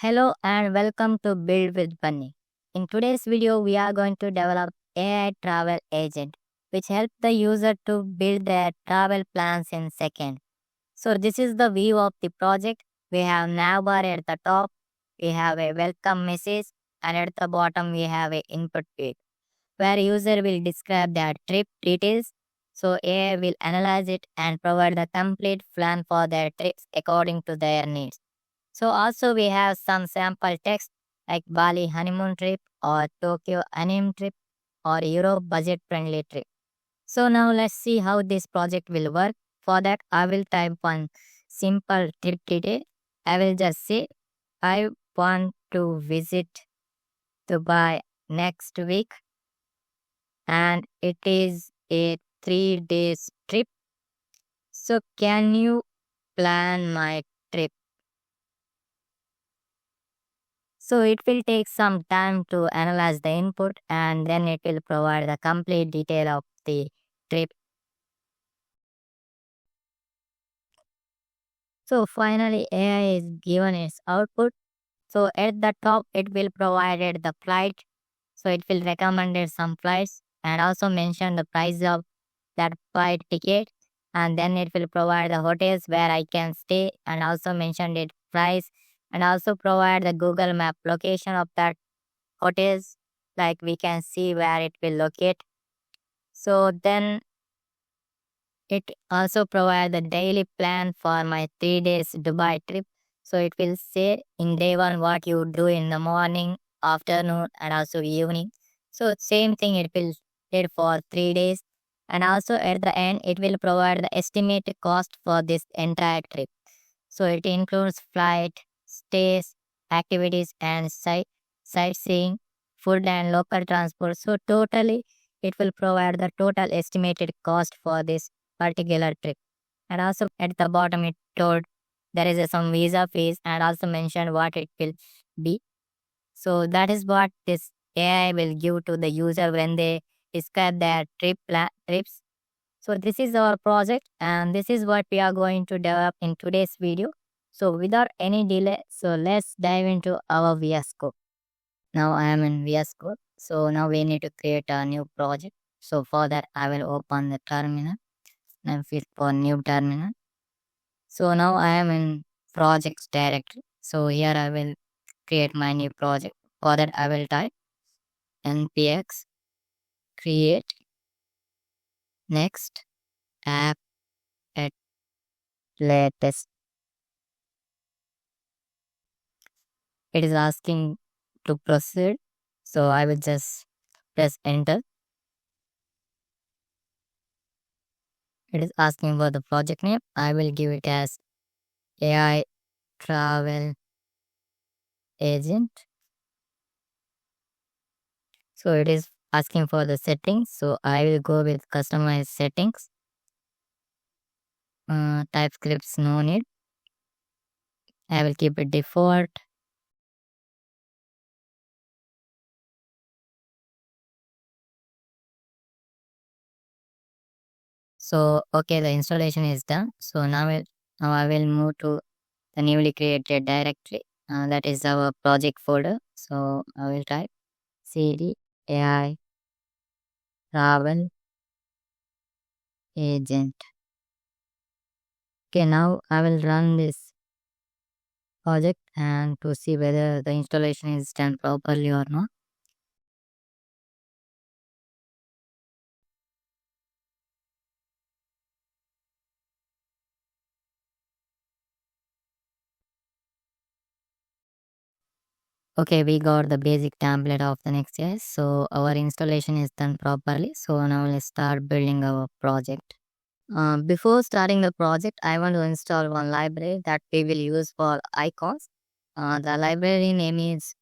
Hello and welcome to Build with Bunny. In today's video, we are going to develop AI travel agent, which helps the user to build their travel plans in seconds. So this is the view of the project. We have navbar at the top, we have a welcome message, and at the bottom we have a input field where user will describe their trip details. So AI will analyze it and provide the complete plan for their trips according to their needs. So also we have some sample text like Bali honeymoon trip or Tokyo anime trip or Europe budget friendly trip. So now let's see how this project will work. For that I will type one simple trip detail. I will just say I want to visit Dubai next week and it is a 3 days trip. So can you plan my trip? So it will take some time to analyze the input and then it will provide the complete detail of the trip. So finally AI is given its output. So at the top it will provide the flight. So it will recommend some flights and also mention the price of that flight ticket. And then it will provide the hotels where I can stay and also mention its price and also provide the Google Map location of that hotels, like we can see where it will locate. So then it also provide the daily plan for my 3 days Dubai trip. So it will say in day one what you do in the morning, afternoon and also evening. So same thing it will did for 3 days. And also at the end it will provide the estimated cost for this entire trip. So it includes flight, stays, activities and sightseeing, food and local transport. So totally it will provide the total estimated cost for this particular trip. And also at the bottom it told there is some visa fees and also mentioned what it will be. So that is what this AI will give to the user when they describe their trips. So this is our project and this is what we are going to develop in today's video. So without any delay, so let's dive into our VS Code. Now I am in VS Code. So now we need to create a new project. So for that I will open the terminal and fit for new terminal. So now I am in projects directory. So here I will create my new project. For that I will type npx create next app at latest. It is asking to proceed. So I will just press enter. It is asking for the project name. I will give it as AI travel agent. So it is asking for the settings. So I will go with customize settings. TypeScripts no need. I will keep it default. So okay, the installation is done. So now I will move to the newly created directory. That is our project folder. So I will type cd AI travel agent. Okay, now I will run this project and to see whether the installation is done properly or not. Okay, we got the basic template of the Nextjs. So our installation is done properly. So now let's start building our project. Before starting the project, I want to install one library that we will use for icons. The library name is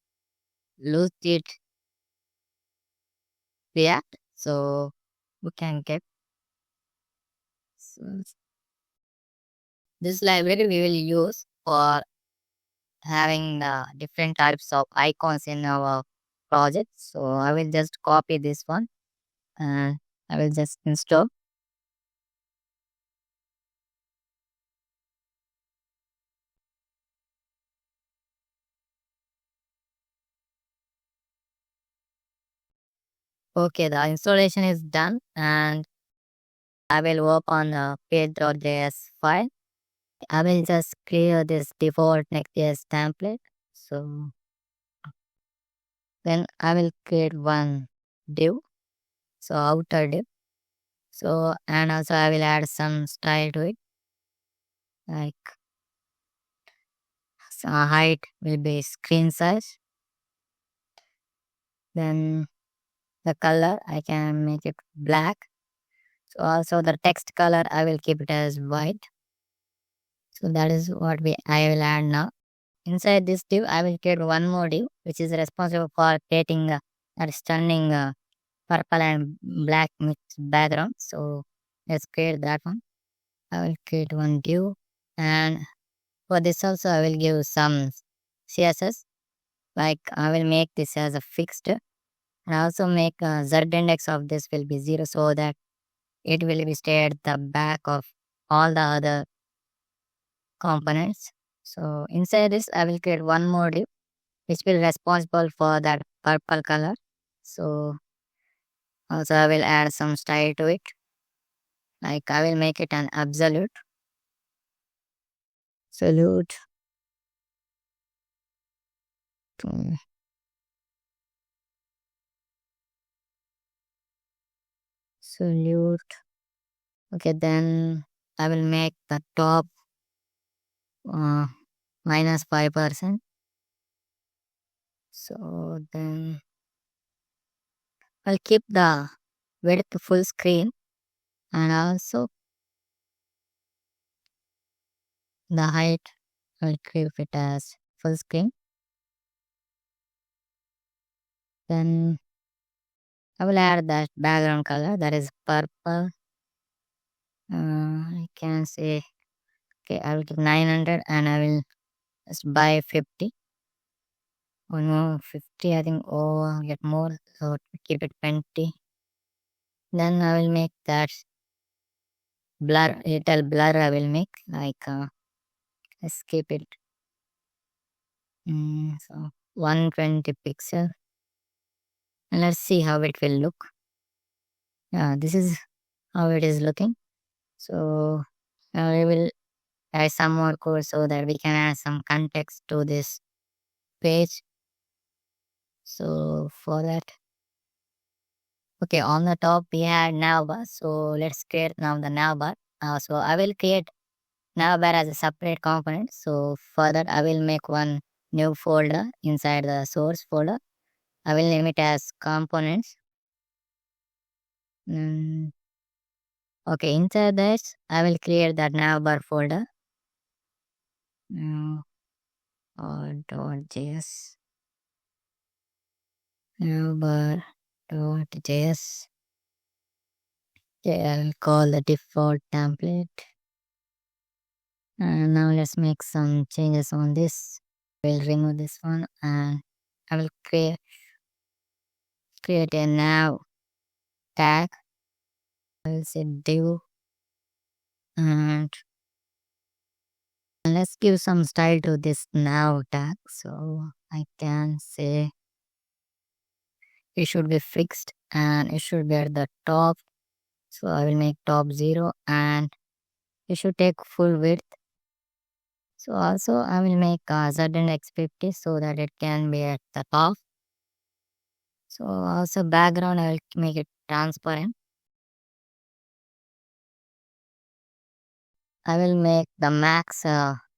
Lucid React. So we can get so this library we will use for having the different types of icons in our project. So I will just copy this one and I will just install. Okay, the installation is done and I will work on the page.js file. I will just clear this default Next.js template. So then I will create one div, so outer div. So and also I will add some style to it, like height will be screen size. Then the color I can make it black. So also the text color I will keep it as white. So that is what I will add now. Inside this div, I will create one more div, which is responsible for creating that stunning purple and black mixed background. So let's create that one. I will create one div, and for this also I will give some CSS. Like I will make this as a fixed, and also make z index of this will be 0, so that it will be stay at the back of all the other components. So inside this, I will create one more div which will responsible for that purple color. So also I will add some style to it. Like I will make it an absolute. Salute. to- Salute. Okay, then I will make the top uh, minus 5%. So then I'll keep the width full screen, and also the height I'll keep it as full screen. Then I will add that background color, that is purple. I can say, okay, I will give 900 and I will just buy 50. Oh no, 50, I think, oh, I'll get more, so keep it 20. Then I will make that blur, little blur I will make, like, let's keep it, so 120 pixel. And let's see how it will look. Yeah, this is how it is looking. So we will add some more code so that we can add some context to this page. So for that, okay, on the top we had navbar. So let's create now the navbar. So I will create navbar as a separate component. So for that I will make one new folder inside the source folder. I will name it as components. Mm, okay, inside this I will create that navbar folder. Mm, .js navbar.js. Okay, I'll call the default template. And now let's make some changes on this. We'll remove this one and I will create a nav tag. I will say div and let's give some style to this nav tag. So I can say it should be fixed and it should be at the top. So I will make top 0 and it should take full width. So also I will make Z index 50 so that it can be at the top. So also background I will make it transparent. I will make the max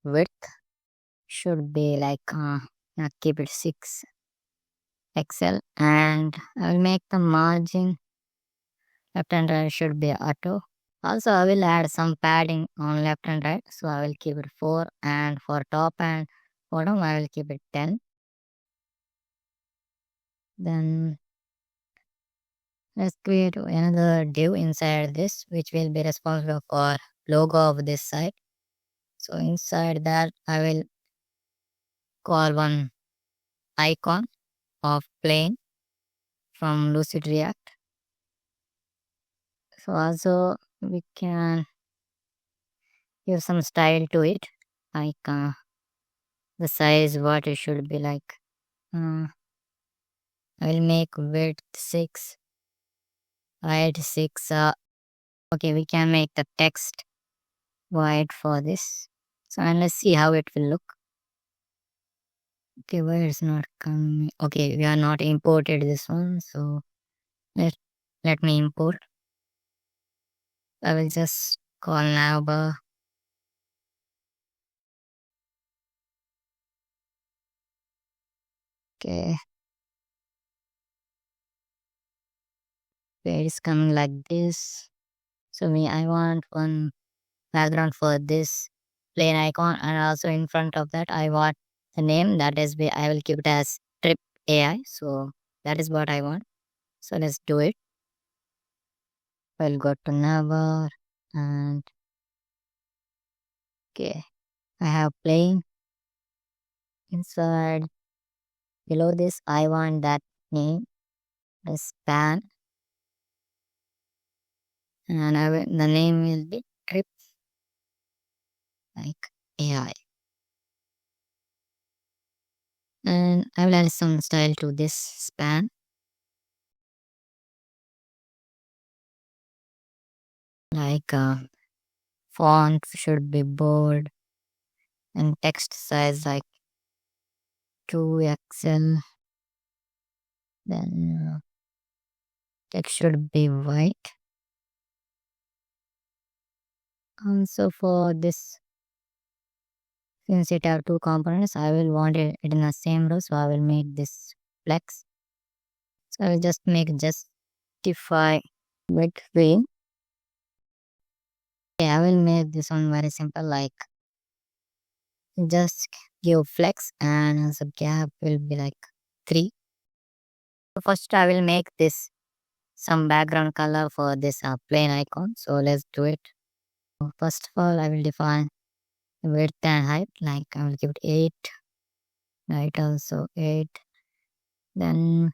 width should be like keep it 6 pixel, and I will make the margin left and right should be auto. Also I will add some padding on left and right, so I will keep it 4, and for top and bottom I will keep it 10. Then let's create another div inside this which will be responsible for logo of this site. So inside that I will call one icon of plane from Lucid React. So also we can give some style to it, like the size what it should be like. I will make width 6 Right, 6. Okay, we can make the text white for this. So and let's see how it will look. Okay, why it's not coming? Okay, we are not imported this one, so let let me import. I will just call navbar. Okay, where it's coming like this. So me, I want one background for this plain icon, and also in front of that, I want the name that is. I will keep it as trip AI. So that is what I want. So let's do it. I'll go to navbar and okay, I have plain inside. Below this, I want that name, the span, and the name will be trip like AI. And I will add some style to this span, like font should be bold and text size like 2XL. Then text should be white. Also for this, since it have two components, I will want it in the same row, so I will make this flex. So I will just make justify between. Okay, I will make this one very simple, like just give flex and the gap will be like 3. So first I will make this some background color for this plain icon. So let's do it. So first of all, I will define width and height, like I will give it 8, height also 8. Then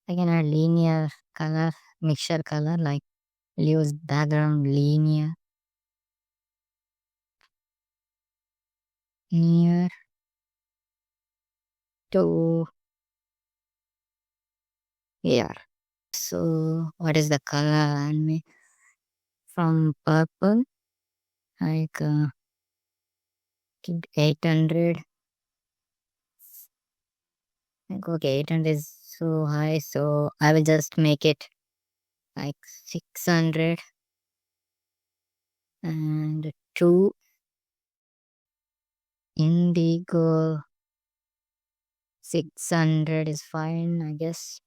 I can add linear color, mixture color, like use background linear near to here. So what is the color? And from purple, like 800. Like okay, 800 is so high, so I will just make it like 600 and 2 indigo. 600 is fine, I guess.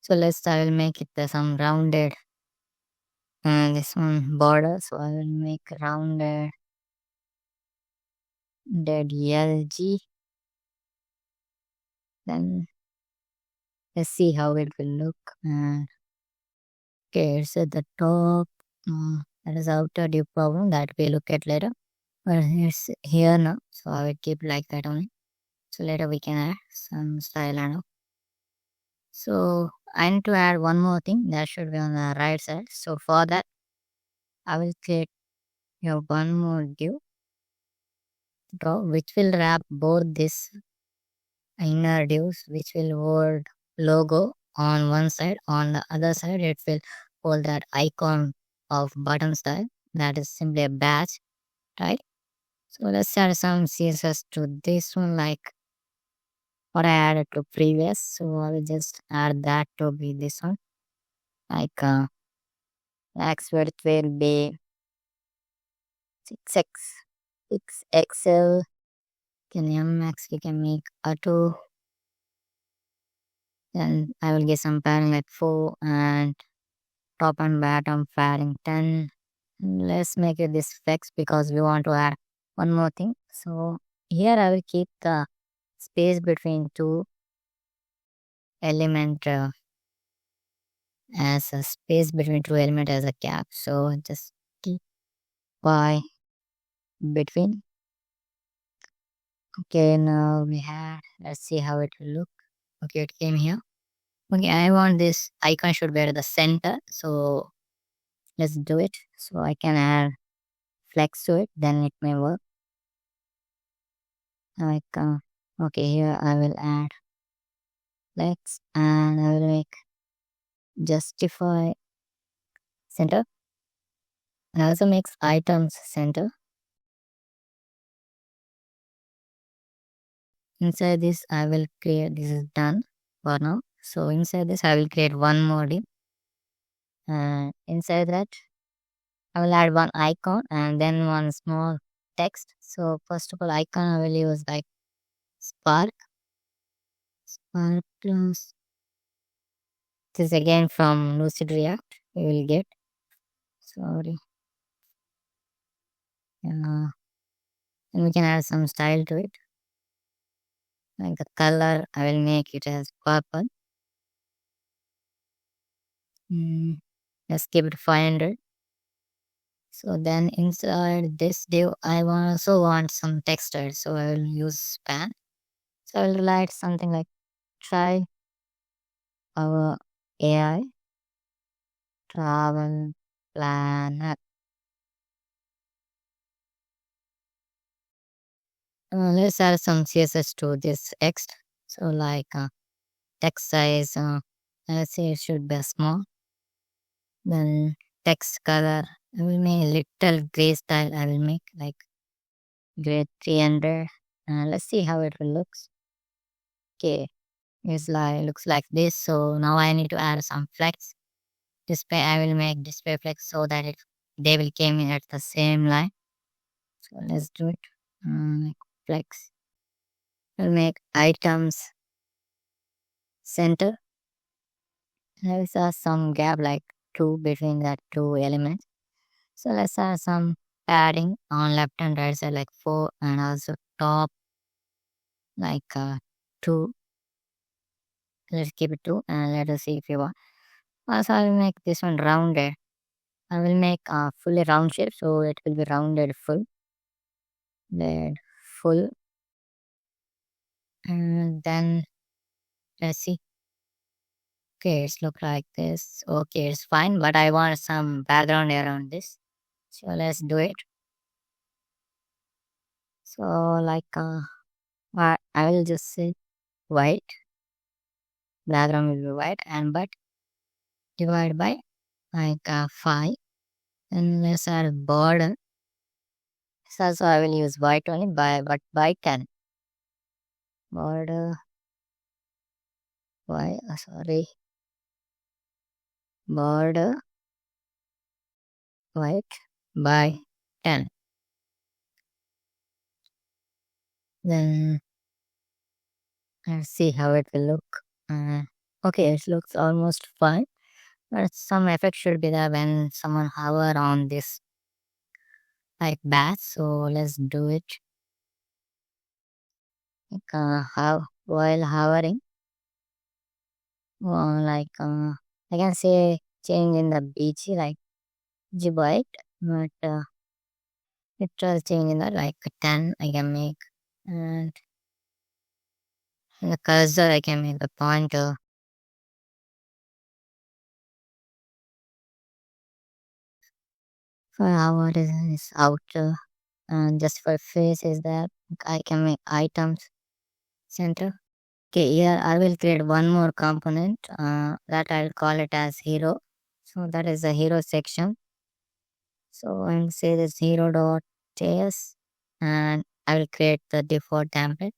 So I will make it some rounded. And this one border, so I will make rounded LG. Then let's see how it will look. Okay, it's at the top. That is outer div problem that we look at later. But it's here now, so I will keep like that only. So later we can add some style and all. So I need to add one more thing that should be on the right side. So for that, I will create one more div draw which will wrap both this inner divs, which will hold logo on one side. On the other side, it will hold that icon of button style. That is simply a badge, right? So let's add some CSS to this one, like what I added to previous. So I will just add that to be this one, like max width will be 6XL. Can max we can make auto. Then I will get some padding like 4 and top and bottom padding 10. Let's make it this flex because we want to add one more thing. So here I will keep the space between two element as a space between two element as a gap. So just keep y between. Okay, now we have, let's see how it will look. Okay, it came here. Okay, I want this icon should be at the center. So let's do it. So I can add flex to it, then it may work. Like okay, here I will add flex and I will make justify center, and also makes items center. Inside this, I will create, this is done for now. So inside this, I will create one more div, and inside that, I will add one icon and then one small text. So first of all, icon I will use like spark, spark plus. This is again from Lucid React. We will get. Sorry. And we can add some style to it. Like the color, I will make it as purple. Mm, let's keep it 500. So then inside this div, I also want some texture. So I will use span. So I will write something like try our AI travel planner. Let's add some CSS to this text. So like text size, let's say it should be small. Then text color, I will make little gray style. I will make like gray 300. Let's see how it will looks. Okay, it's like looks like this. So now I need to add some flex. Display, I will make display flex so that they will came in at the same line. So let's do it. Like flex. We'll make items center. There is some gap like 2 between that two elements. So let's have some padding on left and right side like 4, and also top like 2. Let's keep it 2 and let us see if you want. Also I will make this one rounded. I will make a fully round shape so it will be rounded full. Then full. And then let's see. Okay, it's look like this. Okay, it's fine, but I want some background around this. So let's do it. So like I will just say white. Background will be white, and but divide by like 5. And let's add border. So I will use white only but by 10. Border sorry. Border white by 10. Then let's see how it will look. Okay, it looks almost fine. But some effect should be there when someone hover on this like bat. So let's do it. Like, how while hovering, like I can say change in the beach like gibbet, but it was change in the like 10 I can make, and in the cursor I can make the pointer. For hour is outer, and just for face is that I can make items center. Okay, here I will create one more component that I'll call it as hero. So that is the hero section. So I'll say this hero.js, and I will create the default template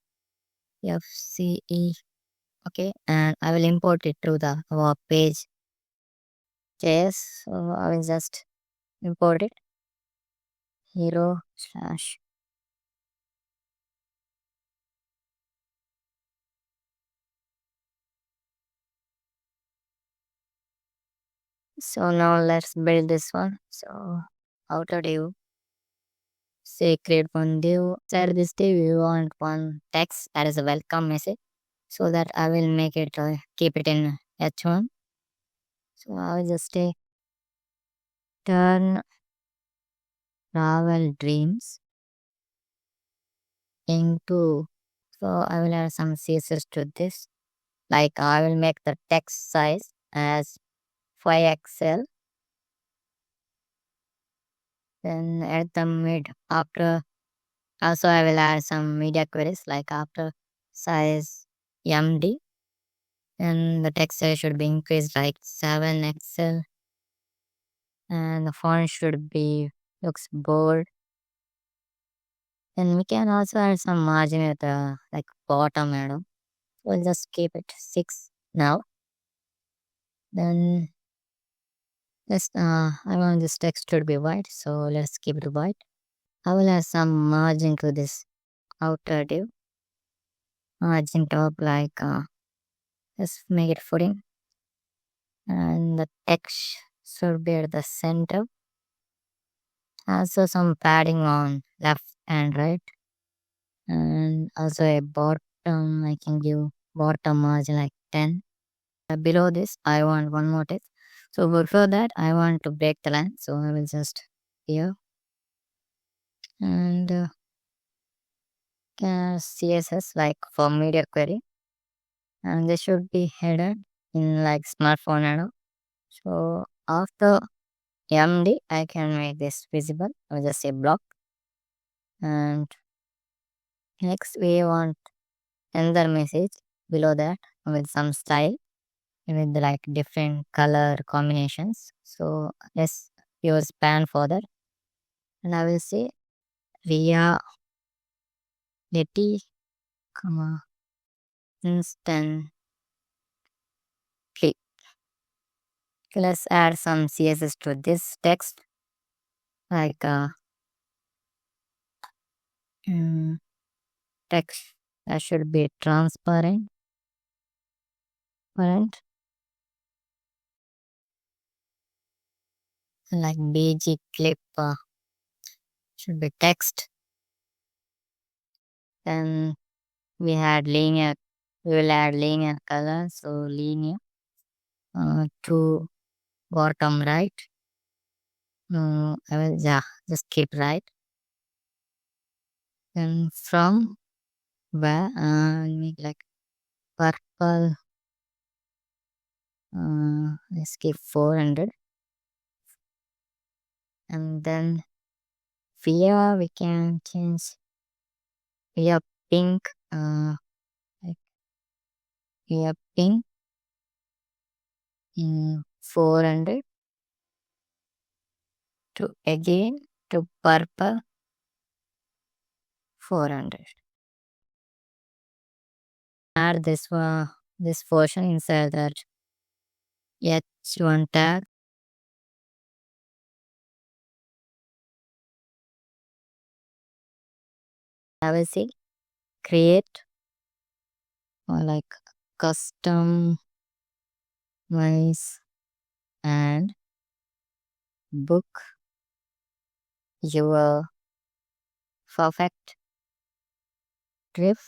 FCE. Okay, and I will import it to the our page JS. So I will just import it hero slash. So now let's build this one. So outer div, say create one div. Inside this div, you want one text that is a welcome message. So that I will make it keep it in H1. So I will just say turn travel dreams into. So I will add some CSS to this. Like I will make the text size as 5XL. Then at the mid after, also I will add some media queries like after size MD. And the text size should be increased like 7 XL, and the font should be looks bold. And we can also add some margin at the like bottom arrow. We'll just keep it 6 now. Then I want this text to be white, so let's keep it white. I will add some margin to this outer div. Margin top like let's make it 14, and the text should be at the center. Also some padding on left and right, and also a bottom. I can give bottom margin like 10. Below this, I want one more text. So before that, I want to break the line. So I will just here and CSS like for media query, and this should be headed in like smartphone arrow. So after MD, I can make this visible. I'll just say block, and next we want another message below that with some style with like different color combinations. So let's use span for that, and I will say via Leti, comma instantly. Let's add some CSS to this text, like text that should be transparent, like BG clip should be text. Then we had linear. We will add linear color, so linear to bottom right. I will just keep right. Then from where make like purple. Let's keep 400, and then here we can change here pink. Like here pink in 400 to again to purple 400. Add this portion inside that H1 tag. I will see create or like custom and book your perfect trip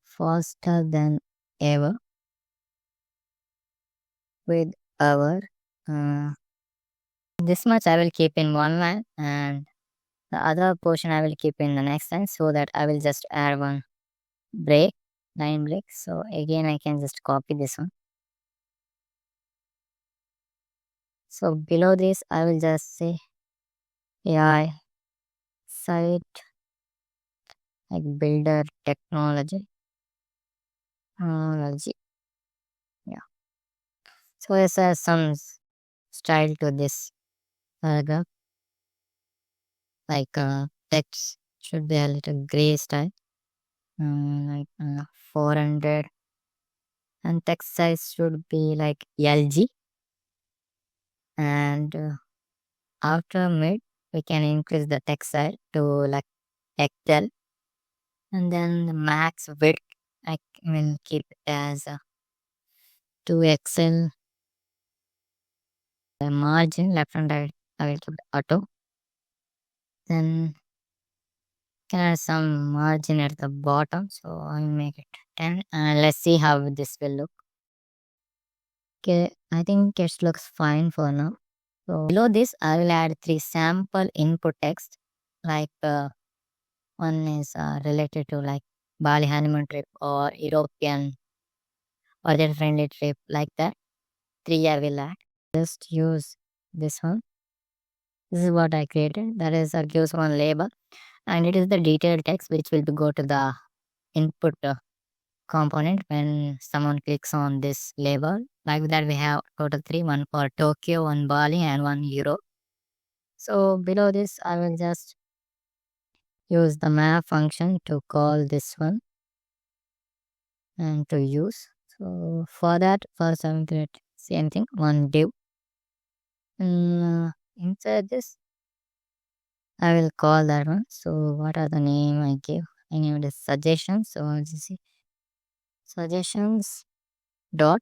faster than ever with our this much I will keep in one line, and the other portion I will keep in the next line, so that I will just add one line break. So again I can just copy this one. So below this I will just say AI site like builder technology. Yeah. So it has some style to this paragraph, like text should be a little gray style, like 400, and text size should be like LG, and after mid we can increase the text size to like XL, and then the max width I will keep it as 2XL. The margin left and right I will keep it auto. Then can add some margin at the bottom, so I'll make it 10, and let's see how this will look. Okay, I think it looks fine for now. So below this I will add 3 sample input text, like one is related to like Bali honeymoon trip or European or their friendly trip, like that. 3 I will add. Just use this one. This is what I created. That is gives one label, and it is the detailed text which will go to the input component when someone clicks on this label. Like that, we have total three: one for Tokyo, one Bali, and one Europe. So below this, I will just use the map function to call this one and to use. So for that, first I will create same thing, one div. And inside this, I will call that one. So what are the name I give? I name it suggestions. So I'll just see suggestions dot.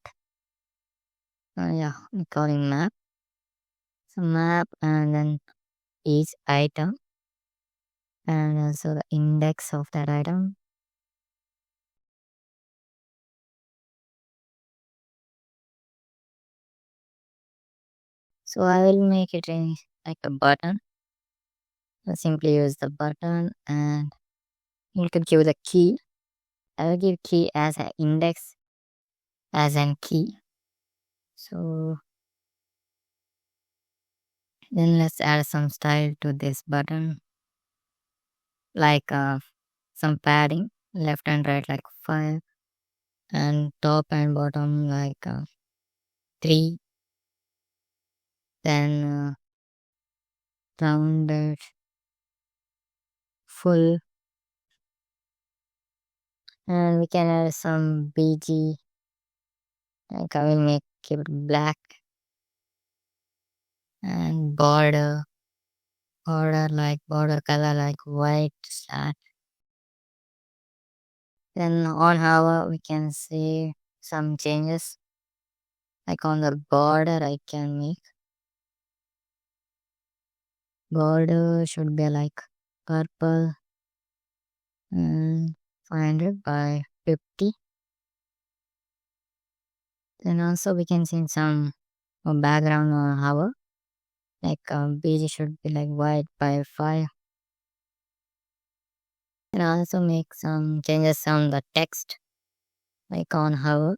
Yeah, I'm calling map. So map and then each item and also the index of that item. So I will make it in like a button. So simply use the button and you can give the key. I will give key as an index as an key. So then let's add some style to this button, like some padding left and right like 5 and top and bottom like 3, then rounded full, and we can add some bg, like I will make it black, and border color like white start. Then on hover we can see some changes, like on the border I can make border should be like purple and 500 by 50. Then also we can see some background on hover, like bg should be like white by 5. And also make some changes on the text, like on hover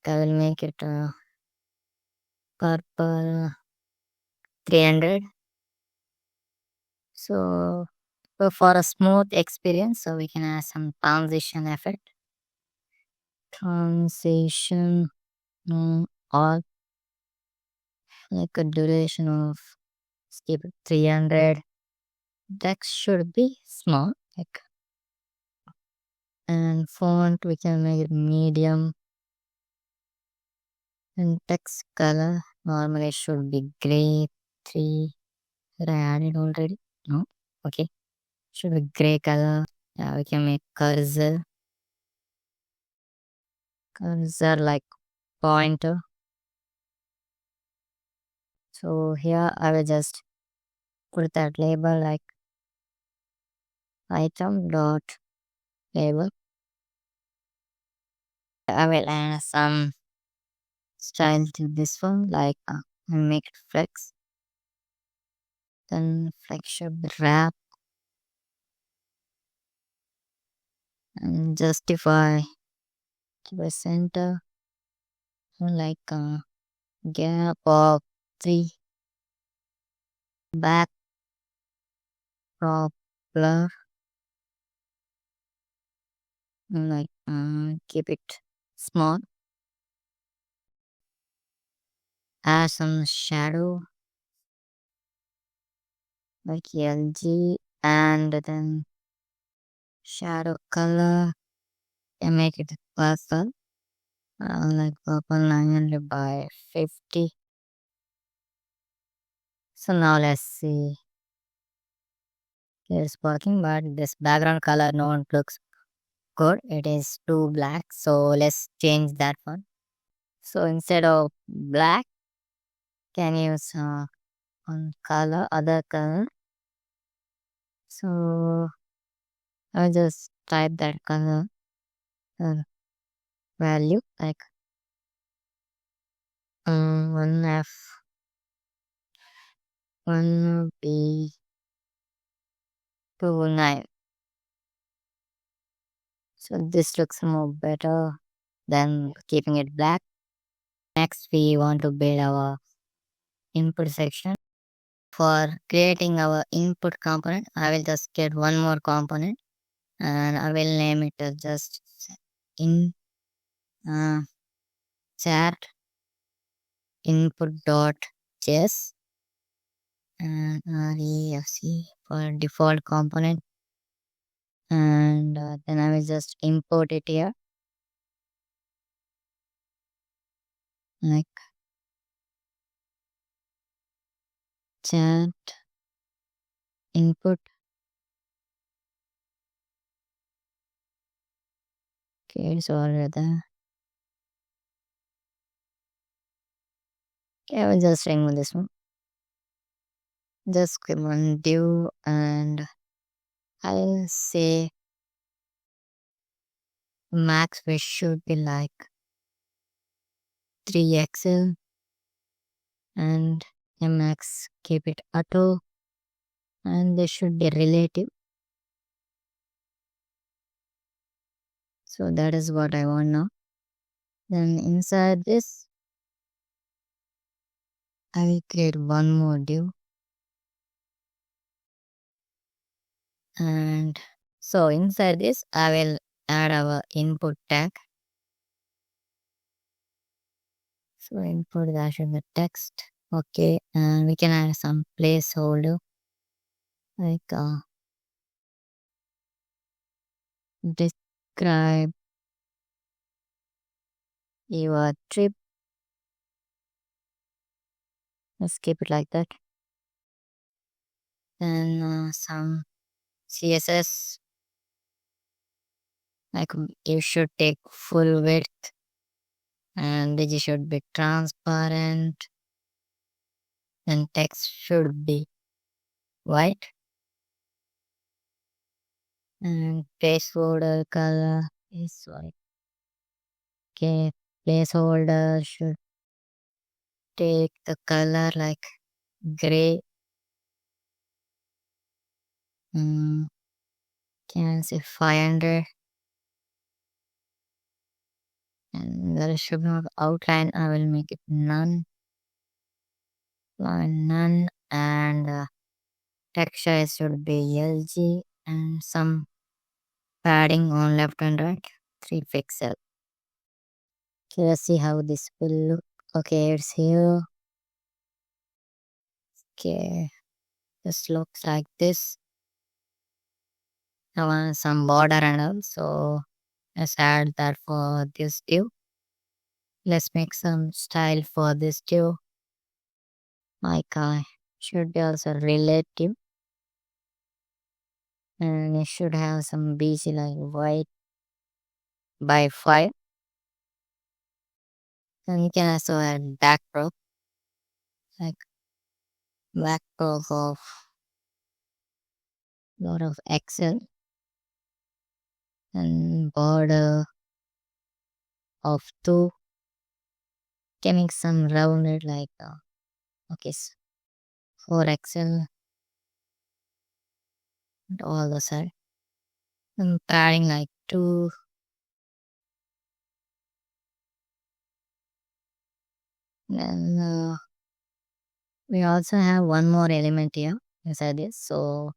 I will make it purple 300. So for a smooth experience, so we can add some transition effect. Transition or like a duration of skip 300. Text should be small, like, and font we can make it medium, and text color normally should be gray 3. Did I add it already? No. Okay, should be gray color. Yeah, we can make cursor like pointer. So here I will just put that label like item dot label. I will add some style to this one, like and make it flex. Then flex should be wrap and justify to the center, like gap of 3, back crop blur, and like keep it small. Add some shadow like LG, and then shadow color and make it purple, like purple 900 by 50. So now let's see, it's working, but this background color no one looks good, it is too black, so let's change that one. So instead of black, can use one color, other color. So I'll just type that color value like 1F 1B29. So this looks more better than keeping it black. Next we want to build our input section. For creating our input component, I will just get one more component and I will name it as just in uh, chat input.js and refc for default component, and then I will just import it here like chat input. Okay, it's already there. Okay, I will just remove this one. Just click on div and I'll say max width should be like 3 XL and max keep it auto, and this should be relative. So that is what I want now. Then inside this, I will create one more div. And so inside this, I will add our input tag. So input that should be text. Okay, and we can add some placeholder like describe your trip. Let's keep it like that. Then some CSS, like you should take full width and it should be transparent, and text should be white, and placeholder color is white. Okay, placeholder should take the color like gray. Can say 500, and there should not outline. I will make it none, none, and texture should be LG, and some padding on left and right, 3 pixel. Okay, let's see how this will look. Okay, it's here. Okay, this looks like this. I want some border and all, so let's add that for this div. Let's make some style for this div. Like should be also relative, and it should have some BC like white by 5. And you can also add backdrop, like backdrop of lot of Excel, and border of 2. Can make some rounded like okay, 4 Excel and all the side. And padding like 2. And we also have one more element here inside this. So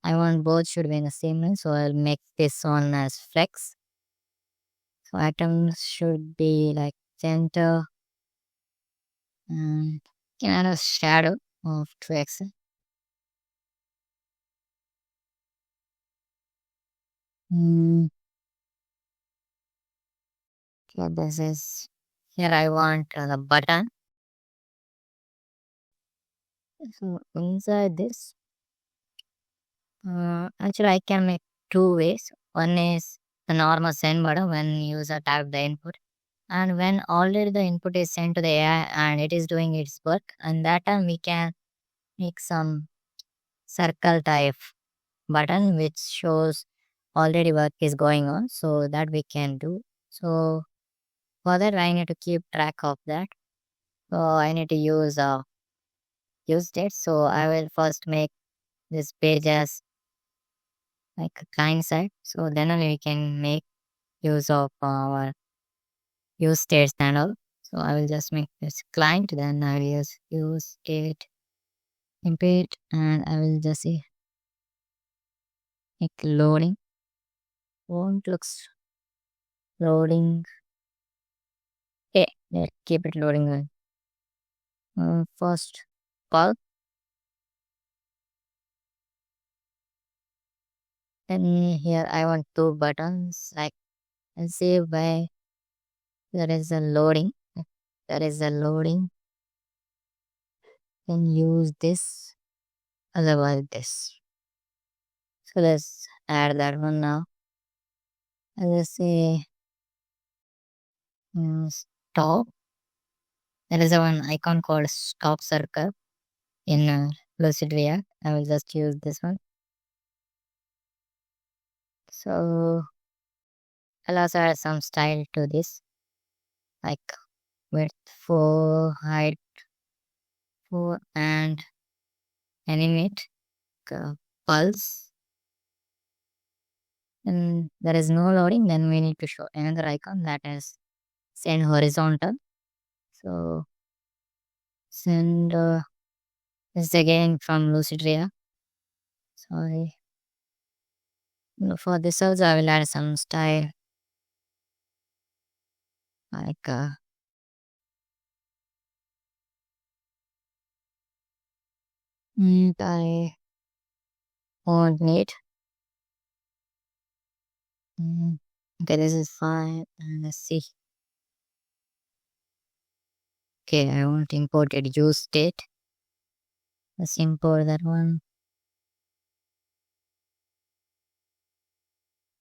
I want both should be in the same line. So I'll make this one as flex. So items should be like center, and can add a shadow of 2 Excel. So this is here. I want the button. So inside this, actually I can make 2 ways. One is the normal send button when user type the input, and when already the input is sent to the AI and it is doing its work, and that time we can make some circle type button which shows already work is going on, so that we can do. So for that I need to keep track of that. So I need to use that. So I will first make this page as like a client side, so then only we can make use of our use states and all. So I will just make this client, then I will use state import, and I will just say like loading. Won't looks loading. Okay, let's keep it loading. First call. Then here I want two buttons. Like, and see why there is a loading. If there is a loading. Then use this. Otherwise this. So let's add that one now. And let's say stop. There is a one icon called stop circle in Lucid React. I will just use this one. So I'll also add some style to this, like width 4, height 4, and animate uh, pulse. And there is no loading, then we need to show another icon that is send horizontal. So send this again from Lucid React. Sorry. For this also I will add some style like I won't need. Okay, this is fine. Let's see. Okay, I want to import a use state. Let's import that one.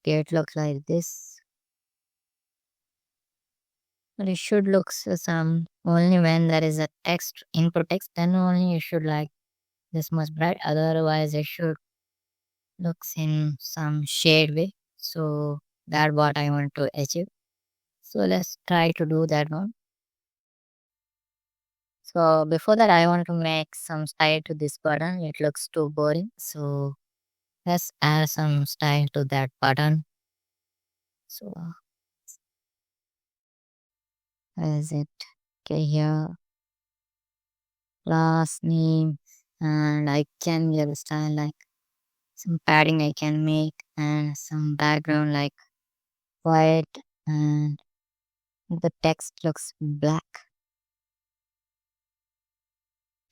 Okay, it looks like this. But it should look some only when there is a text input text, then only it should like this much bright. Otherwise, it should looks in some shade way. So that's what I want to achieve. So let's try to do that one. So before that, I want to make some style to this button. It looks too boring. So let's add some style to that button. So where is it? Okay, here last name, and I can get a style like some padding I can make and some background like white, and the text looks black,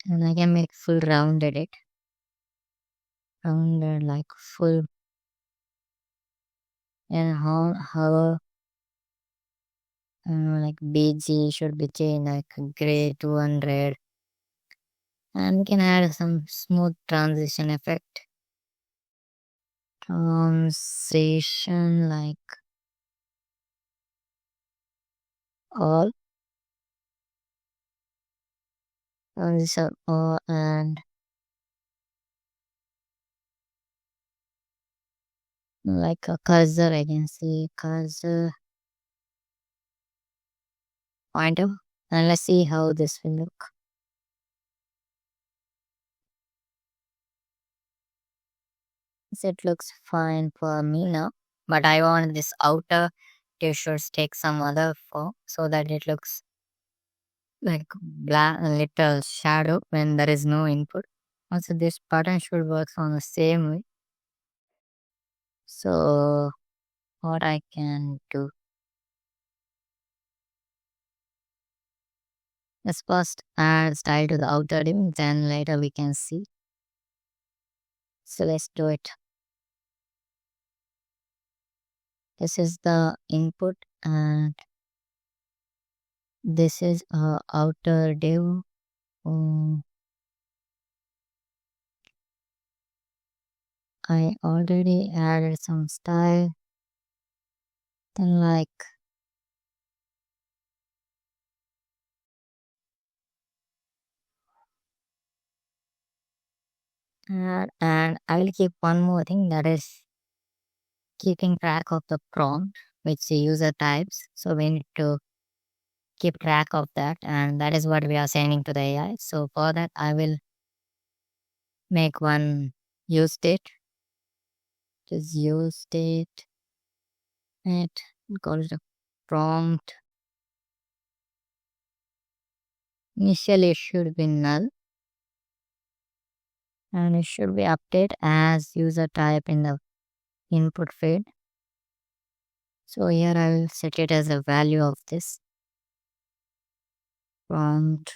and I can make full rounded it rounded like full, and how like BG should be changed like gray to 100, and we can add some smooth transition effect. Transition like all. Transition all, and like a cursor, I can see cursor pointer, and let's see how this will look. So it looks fine for me now, but I want this outer t-shirts take some other form so that it looks like black little shadow when there is no input. Also, this button should work on the same way. So what I can do is first add style to the outer rim, then later we can see. So let's do it. This is the input, and this is outer div. Um, I already added some style. Then like and I will keep one more thing, that is keeping track of the prompt which the user types. So we need to keep track of that, and that is what we are sending to the AI. So for that, I will make one use state. Just use state. It call it a prompt. Initially, it should be null, and it should be updated as user type in the input field. So here I will set it as a value of this prompt,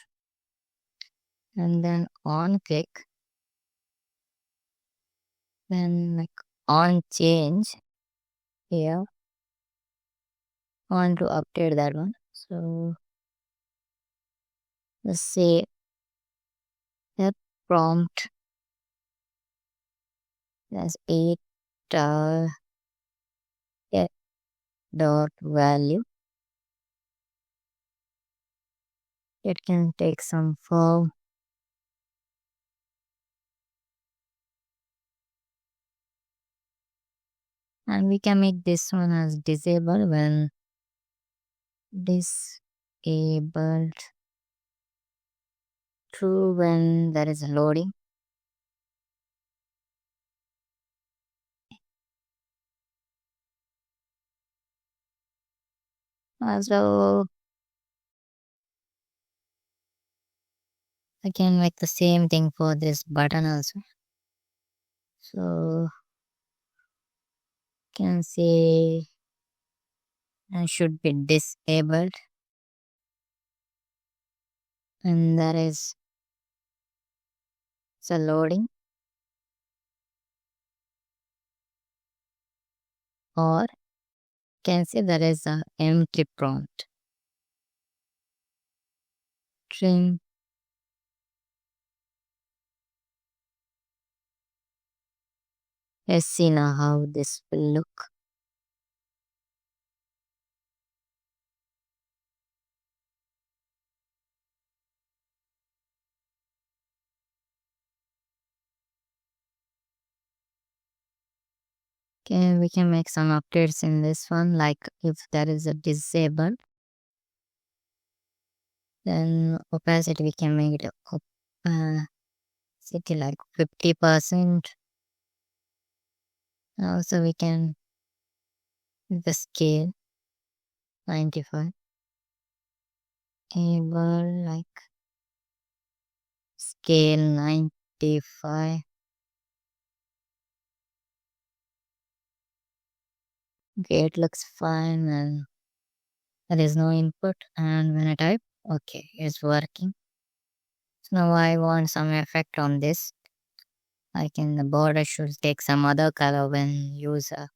and then on click, then like on change here, on to update that one. So let's say the prompt as 8 get dot value. It can take some form, and we can make this one as disabled when disabled, true when there is loading. Also, I can make the same thing for this button also. So can say should be disabled, and there is a loading, or can say there is a empty prompt. Trim. Let's see now how this will look. Okay, we can make some updates in this one, like if there is a disable, then opacity we can make it city like 50%. Also we can the scale 95. Able like scale 95. Okay, it looks fine and there is no input, and when I type, okay, it's working. So now I want some effect on this. Like in the border should take some other color when user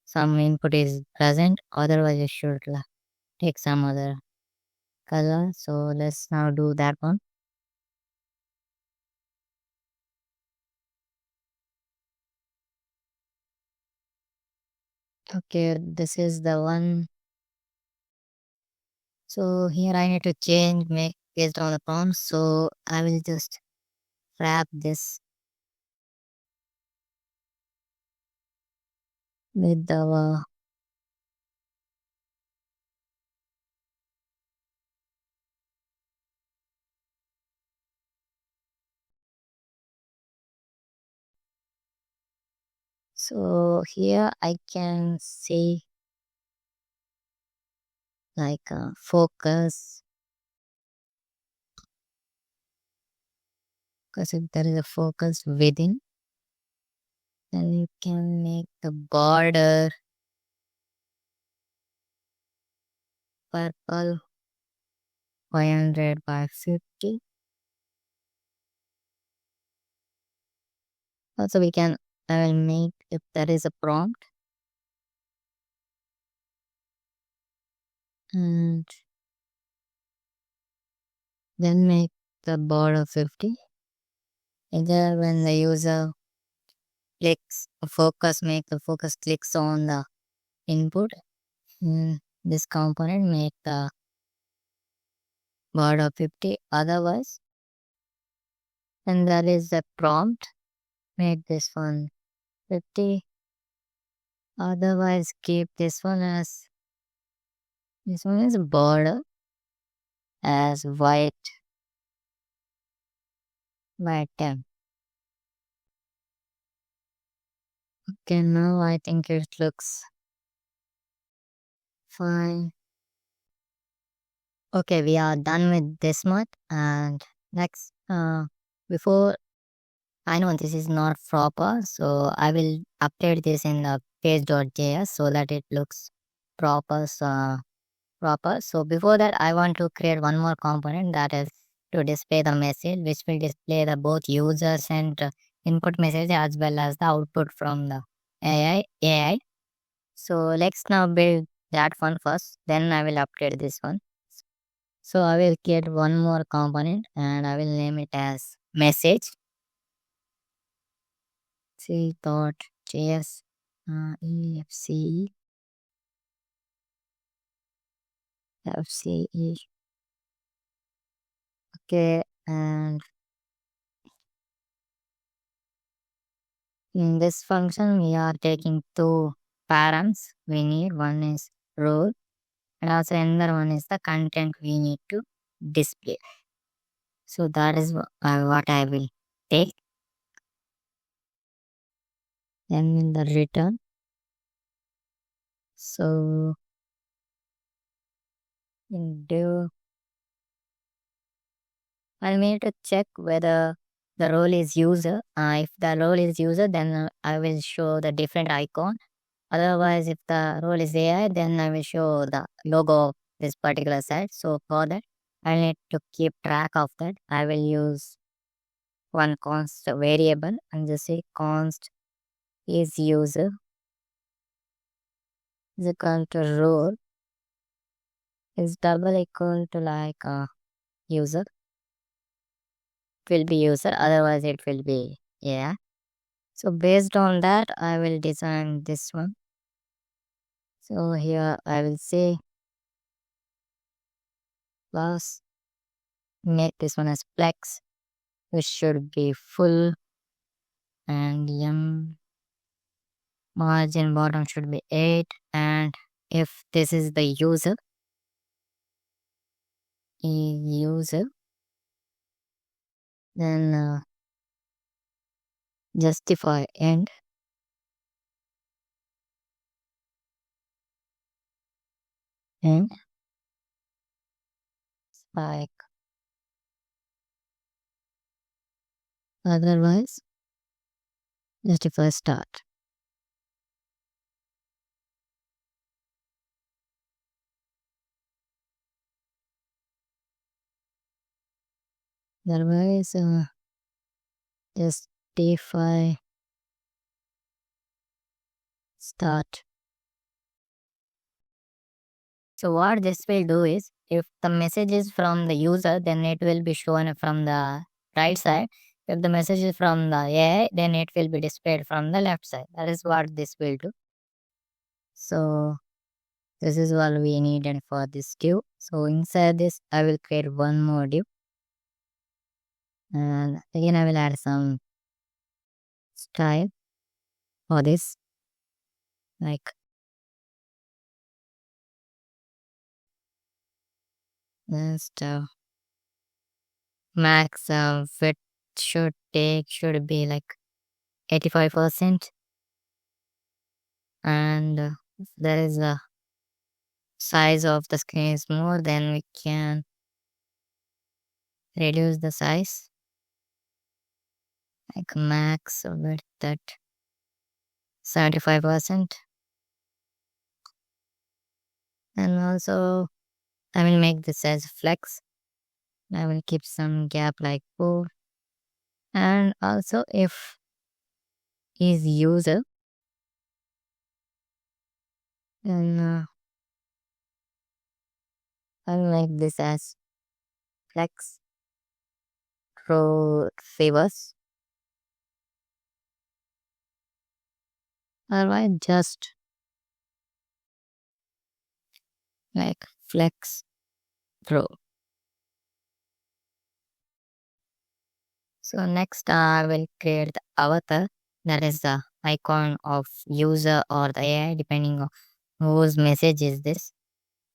some input is present, otherwise it should take some other color. So let's now do that one. Okay, this is the one. So here I need to change make based on the prompt. So I will just wrap this with the so here I can say like focus, because if there is a focus within, then you can make the border purple 500 by 50. Also we can, I will make if there is a prompt, and then make the border 50. Either when the user clicks focus, make the focus clicks on the input, this component make the border 50. Otherwise, when there is a prompt, make this one 50. Otherwise keep this one as, this one is border as white by 10. Okay, now I think it looks fine. Okay, we are done with this much, and next before, I know this is not proper, so I will update this in the page.js so that it looks proper. So before that, I want to create one more component, that is to display the message, which will display the both users and input message as well as the output from the AI. So let's now build that one first. Then I will update this one. So I will create one more component and I will name it as message. C.js EFCE FCE. Okay, and in this function we are taking two params. We need one is role and also another one is the content we need to display. So that is what I will take. Then in the return, so in div I need to check whether the role is user. If the role is user, then I will show the different icon. Otherwise, if the role is AI, then I will show the logo of this particular site. So for that, I need to keep track of that. I will use one const variable and just say const is user is equal to role is double equal to like user. It will be user, otherwise it will be AI. So based on that, I will design this one. So here I will say plus make this one as flex, which should be full, and margin bottom should be 8. And if this is the user, then justify end and spike. Otherwise, justify start. Otherwise, justify start. So what this will do is, if the message is from the user, then it will be shown from the right side. If the message is from the AI, then it will be displayed from the left side. That is what this will do. So this is what we needed for this div. So inside this, I will create one more div. And again, I will add some style for this, like just max width should be like 85%. And if there is a size of the screen is more, then we can reduce the size, like max width at 75%. And also I will make this as flex. I will keep some gap like 4. And also if is user, then I will make this as flex row favors. Otherwise just like flex row. So next I will create the avatar, that is the icon of user or the AI, depending on whose message is this.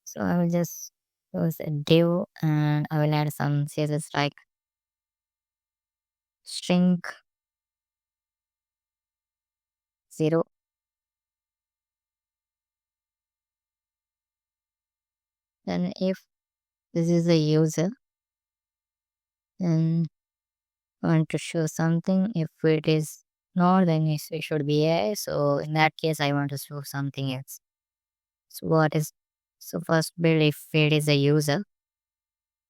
So I will just use a div and I will add some CSS like string 0. Then if this is a user, then I want to show something. If it is not, then it should be AI. So in that case, I want to show something else. So what is so first build if it is a user.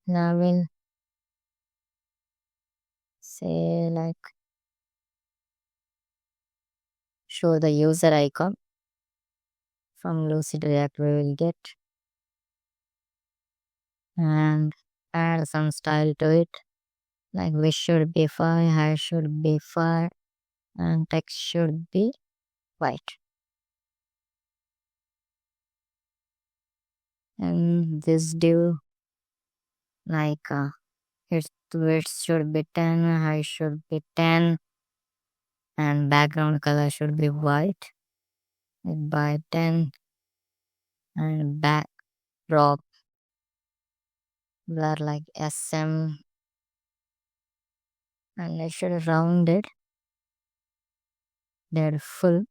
Now we'll say like show the user icon from Lucid React we will get and add some style to it. Like width should be 5, height should be 5, and text should be white. And this div like its width should be 10, height should be 10, and background color should be white by 10, and backdrop blur like SM, and I should round it. They're full,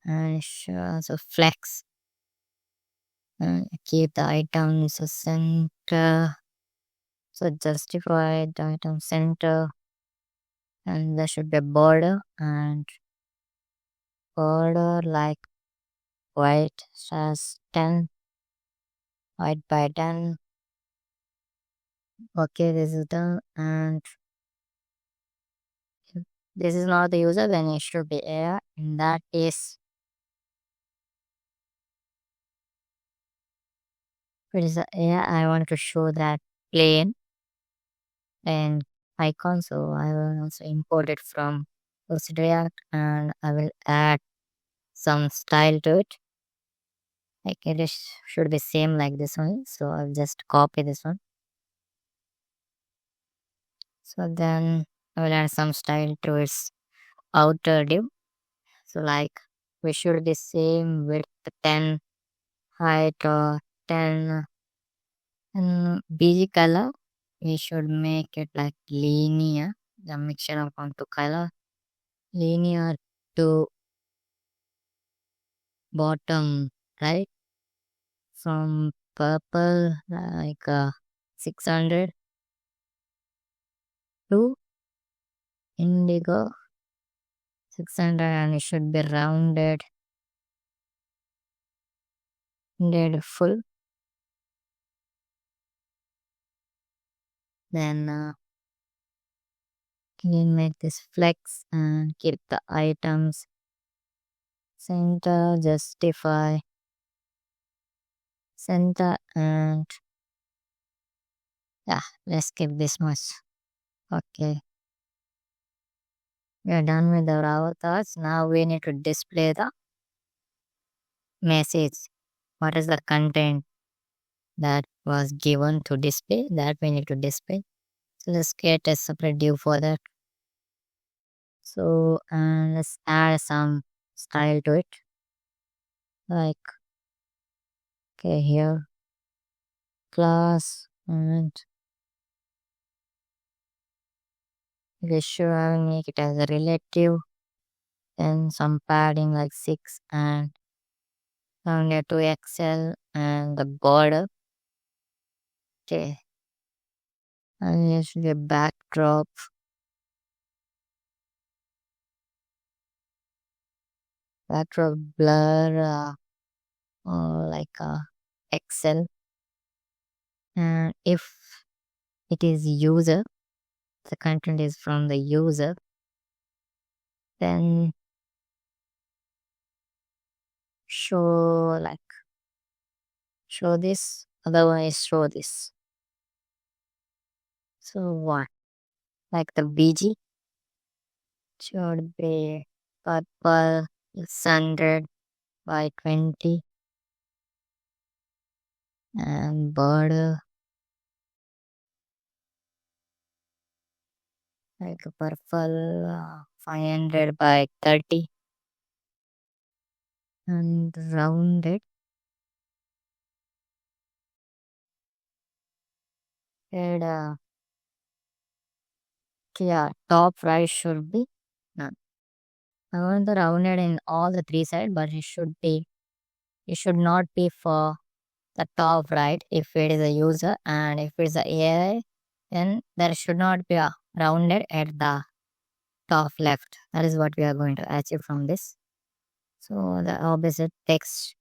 and it should also flex. And keep the items center. So justify the item center, and there should be a border like white as 10, white by 10. Okay, this is done, and if this is not the user, then it should be AI. In that case, if it is the AI, I want to show that plane and icon, so I will also import it from React, and I will add some style to it. Like should be same like this one, so I'll just copy this one. So then I will add some style to its outer div. So like we should be same width 10, height 10, and bg color we should make it like linear, the mixture of onto color linear to bottom right, from purple like 600 to indigo 600, and it should be rounded full. Then you can make this flex and keep the items center, justify center, and yeah, let's keep this much. Okay, we are done with our avatars. Now we need to display the message. What is the content that was given to display, that we need to display? So let's create a separate div for that. So and let's add some style to it, like okay here class, and ratio I will make it as a relative, then some padding like 6, and rounded to XL, and the border. Okay, and here should be a backdrop, blur like XL, and if it is user, the content is from the user, then show this, otherwise show this. So what, like the BG should be purple 600 by 20, and border like a purple 500 by 30, and rounded and yeah, top right should be none. I want the rounded in all the three sides, but it should not be for the top right if it is a user, and if it's a AI, then there should not be a rounded at the top left. That is what we are going to achieve from this. So the opposite text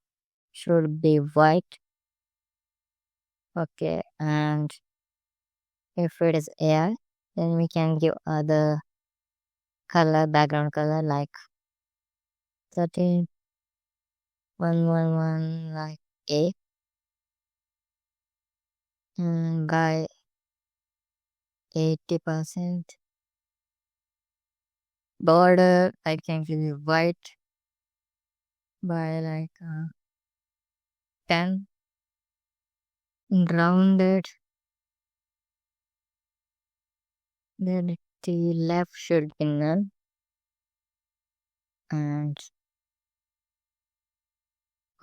should be white. Okay, and if it is AI, then we can give other color, background color like 13111 like A, and by 80%. Border, I can give you white by like 10. Rounded, then the left should be none. And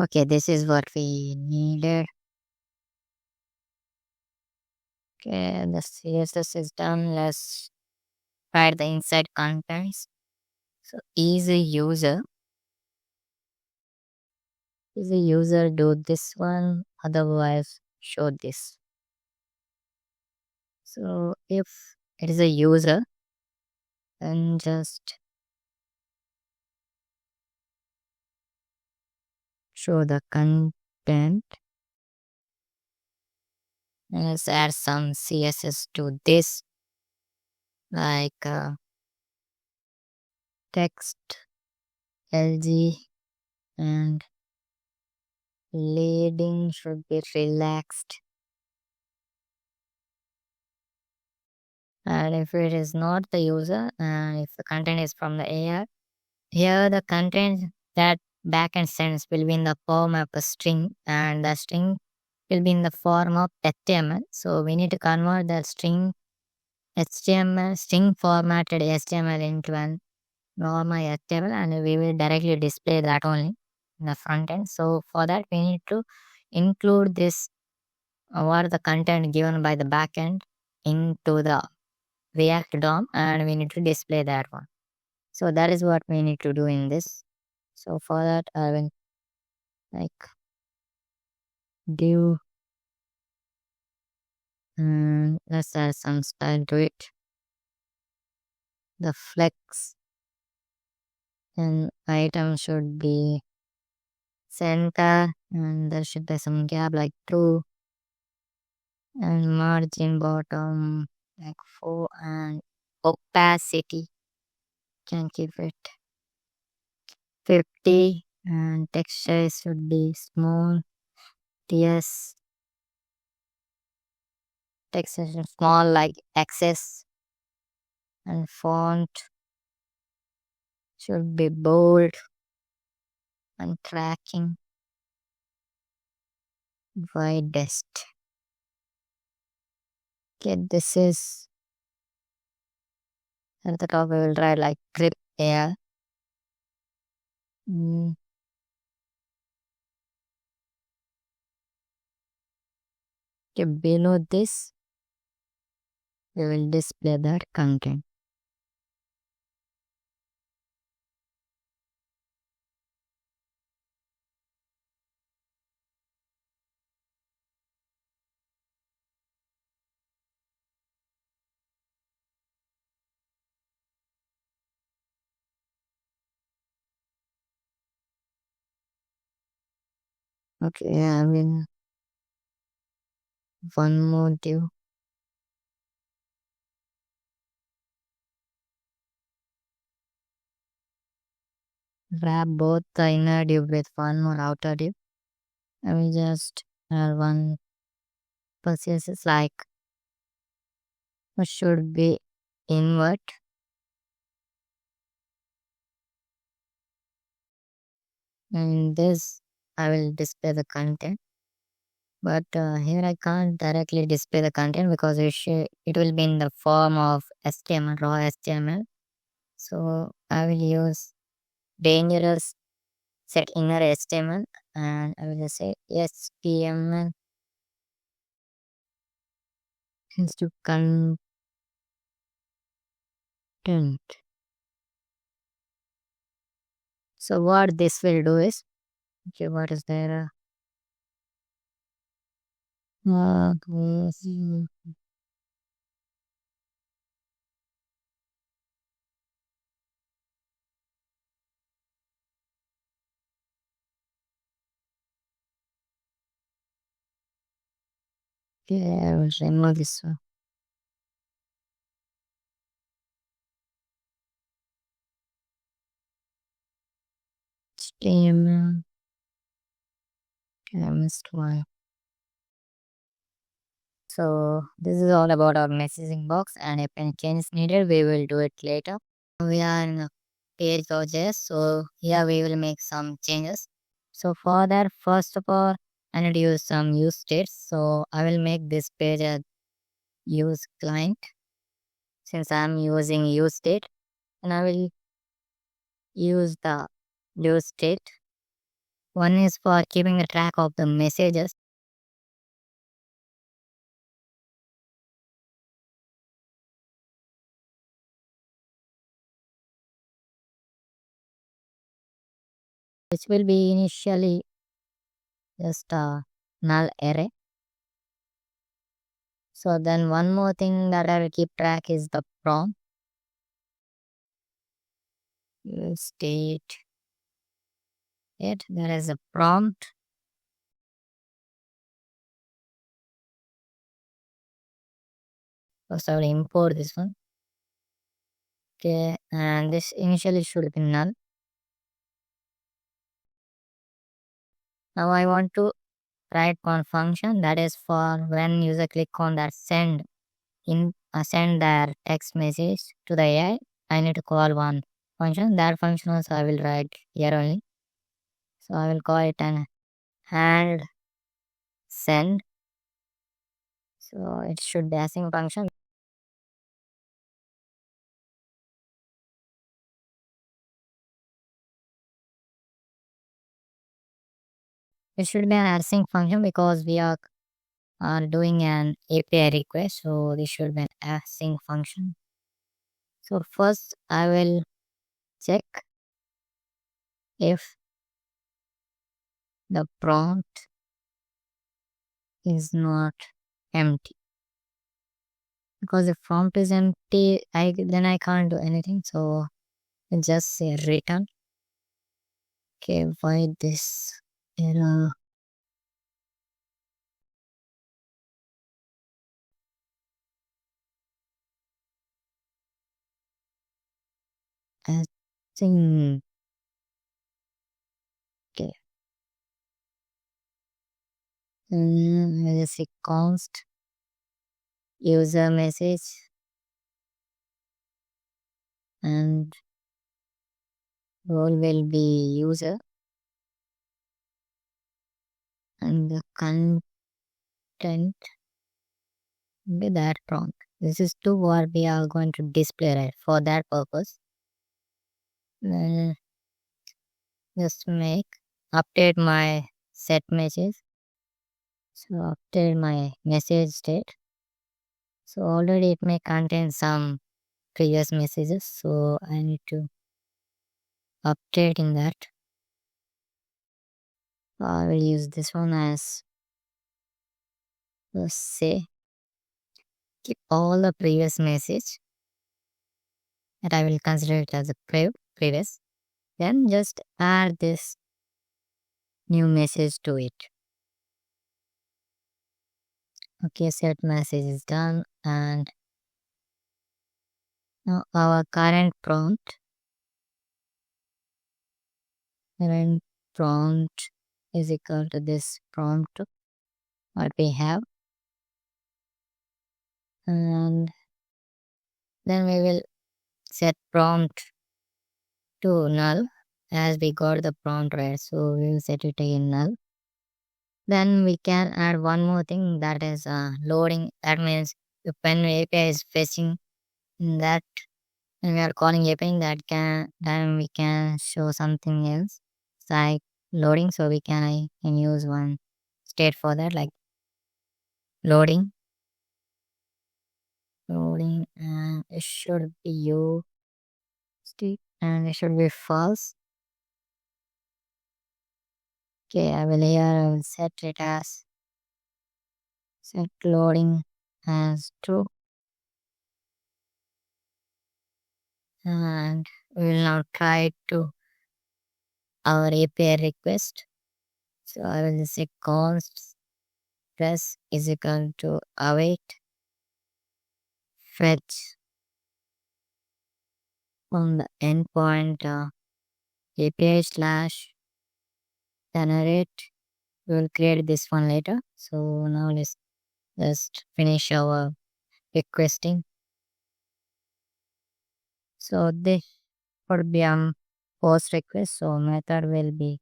okay, this is what we needed. Okay, the CSS is done. Let's write the inside contents. So easy user do this one, otherwise show this. So if it is a user, then just show the content. And let's add some CSS to this, like text, LG, and leading should be relaxed. And if it is not the user, and if the content is from the AI, here the content that backend sends will be in the form of a string, and the string will be in the form of HTML. So we need to convert the string HTML, string formatted HTML into an normal HTML, and we will directly display that only in the front end. So for that, we need to include this what the content given by the backend into the React DOM, and we need to display that one. So that is what we need to do in this. So for that, I will like div, and let's add some style to it. The flex and item should be center, and there should be some gap like true, and margin bottom like 4, and opacity can keep it 50, and texture should be small. TS text is small like access, and font should be bold, and tracking widest. Okay, this is at the top. We will write like grip air. Mm, okay, below this we will display that content. Okay, I will one more div. Wrap both the inner div with one more outer div. I will just add one process like it should be invert. And this I will display the content, but here I can't directly display the content because it will be in the form of HTML, raw HTML. So I will use dangerous set inner HTML, and I will just say HTML to content. So what this will do is, okay, what is there? Okay, I will remove this one. HTML. Okay, I missed one. So this is all about our messaging box, and if any change is needed, we will do it later. We are in page.js, so here we will make some changes. So for that, first of all, I need to use some use states. So I will make this page a use client since I'm using use state, and I will use the use state. One is for keeping the track of the messages. Which will be initially just a null array. So then one more thing that I will keep track is the prompt. State it. There is a prompt. First I will import this one. Okay, and this initially should be null. Now I want to write one function that is for when user click on that send their text message to the AI. I need to call one function. That function also I will write here only. So I will call it an hand send. So it should be async function. It should be an async function because we are doing an API request. So this should be an async function. So first I will check if the prompt is not empty. Because if prompt is empty, then I can't do anything. So I just say return. Okay, void this error. I think okay. I just say const user message and role will be user and the content will be that prompt. This is to what we are going to display, right? For that purpose, just make update my set message. So update my message state. So already it may contain some previous messages. So I need to update in that. I will use this one as let's say keep all the previous message that I will consider it as a previous. Then just add this new message to it. Okay, set message is done, and now our current prompt is equal to this prompt what we have, and then we will set prompt to null as we got the prompt right, so we will set it in null. Then we can add one more thing, that is loading. That means if when API is fetching that, when we are calling API, then we can show something else like loading. So I can use one state for that, like loading, and it should be used and it should be false. Okay, I will set it as set loading as true, and we will now try to our API request. So I will say const press is equal to await fetch on the endpoint API slash generate. We will create this one later. So now let's just finish our requesting. So this would be post request. So method will be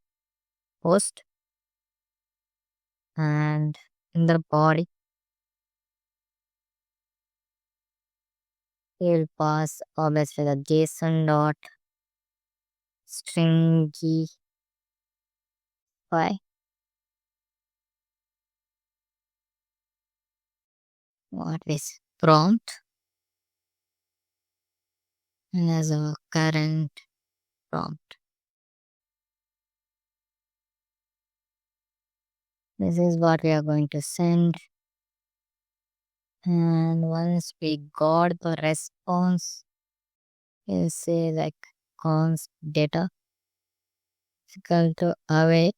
post, and in the body we'll pass obviously the JSON dot stringify what is prompt and as a current prompt. This is what we are going to send. And once we got the response, we'll say like const data is equal to await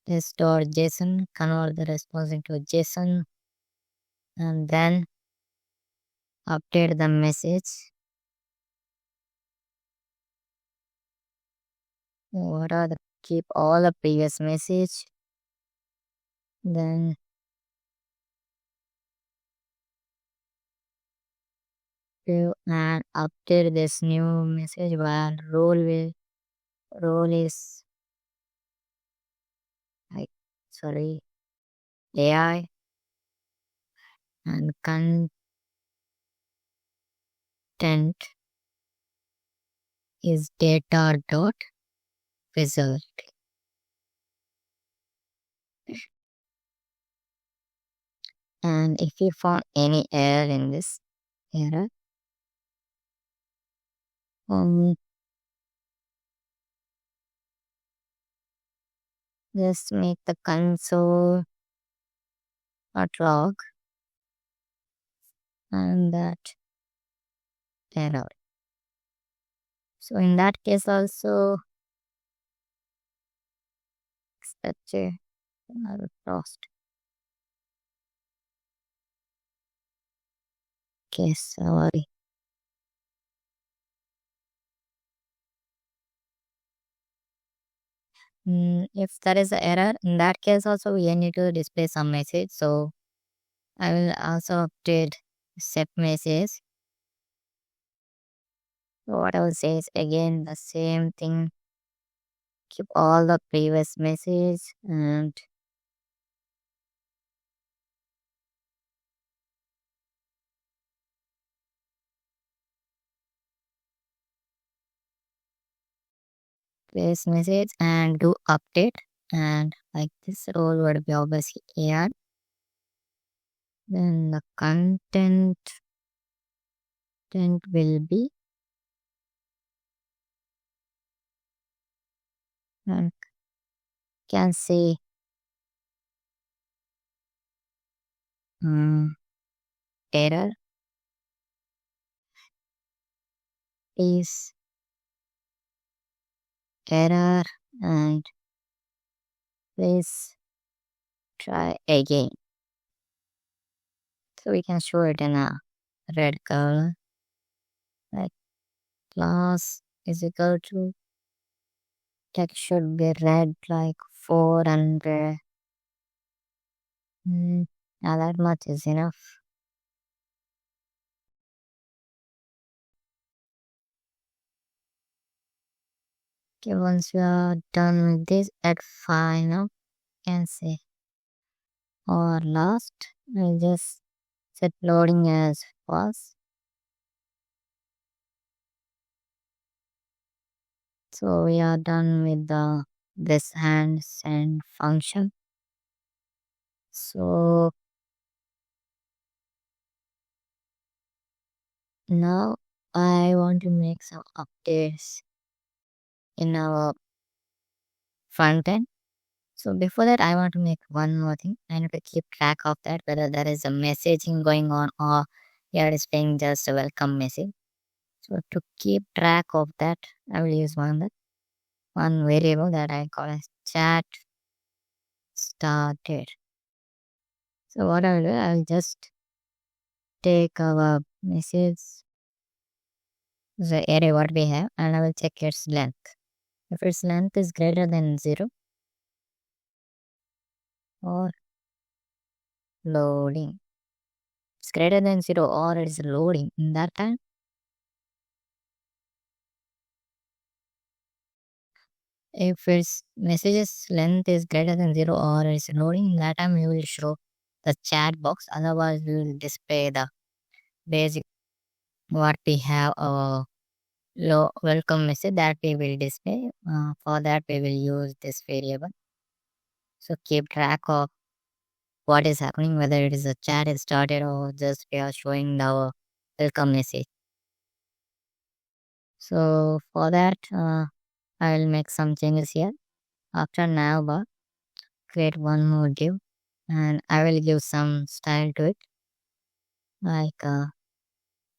this dot JSON, convert the response into JSON, and then update the message. What are the keep all the previous message, then and update this new message where role is like sorry AI and content is data dot result. And if you found any error in this error, just make the console not log and that error. So in that case also expected lost. Okay, sorry. If there is an error, in that case also we need to display some message. So I will also update set message. So what I will say is again the same thing. Keep all the previous message and previous message and do update, and like this role would be obviously AI. Then the content will be and can say error is error and please try again. So we can show it in a red color like class is equal to text should be red like 400. Now that much is enough. Okay, once we are done with this at final, can say or last, I'll just set loading as false. So we are done with the this hand send function. So now I want to make some updates in our front end. So before that, I want to make one more thing. I need to keep track of that, whether there is a messaging going on or here is displaying just a welcome message. So to keep track of that, I will use one variable that I call as chat started. So what I'll do, I'll just take our message, the array what we have, and I will check its length. If its length is greater than 0 or loading, it's greater than 0 or it is loading, in that time if its messages length is greater than 0 or it's loading, in that time we will show the chat box. Otherwise we will display the basic what we have low welcome message that we will display. For that we will use this variable. So keep track of what is happening, whether it is a chat is started or just we are showing our welcome message. So for that I will make some changes here. After navbar, create one more div and I will give some style to it, like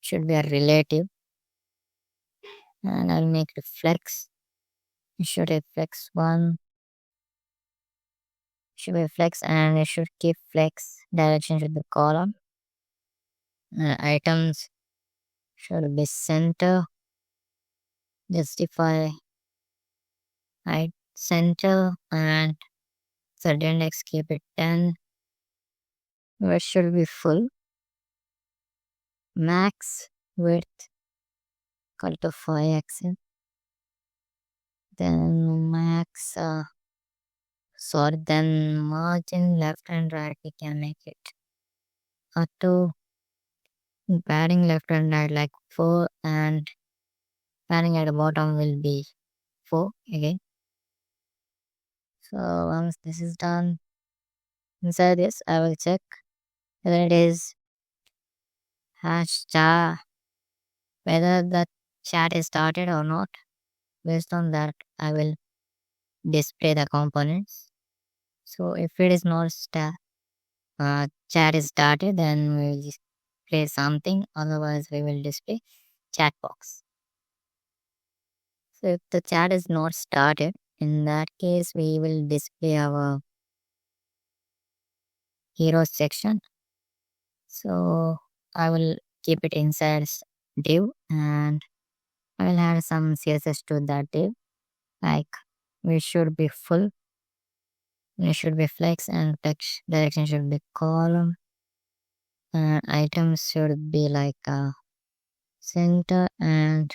should be a relative, and I'll make it flex. It should have flex one, should be flex, and it should keep flex direction should be column. Items should be center, justify height center, and third index keep it 10. Width should be full, max width equal to 5 then max sorry, then margin left and right we can make it auto padding left and right like 4, and padding at the bottom will be 4 again. So once this is done, inside this I will check whether it is hash char, whether the chat is started or not. Based on that I will display the components. So if it is not chat is started, then we will display something, otherwise we will display chat box. So if the chat is not started, in that case we will display our heroes section. So I will keep it inside div and I will add some CSS to that div, like we should be full, it should be flex, and text direction should be column, and items should be like center, and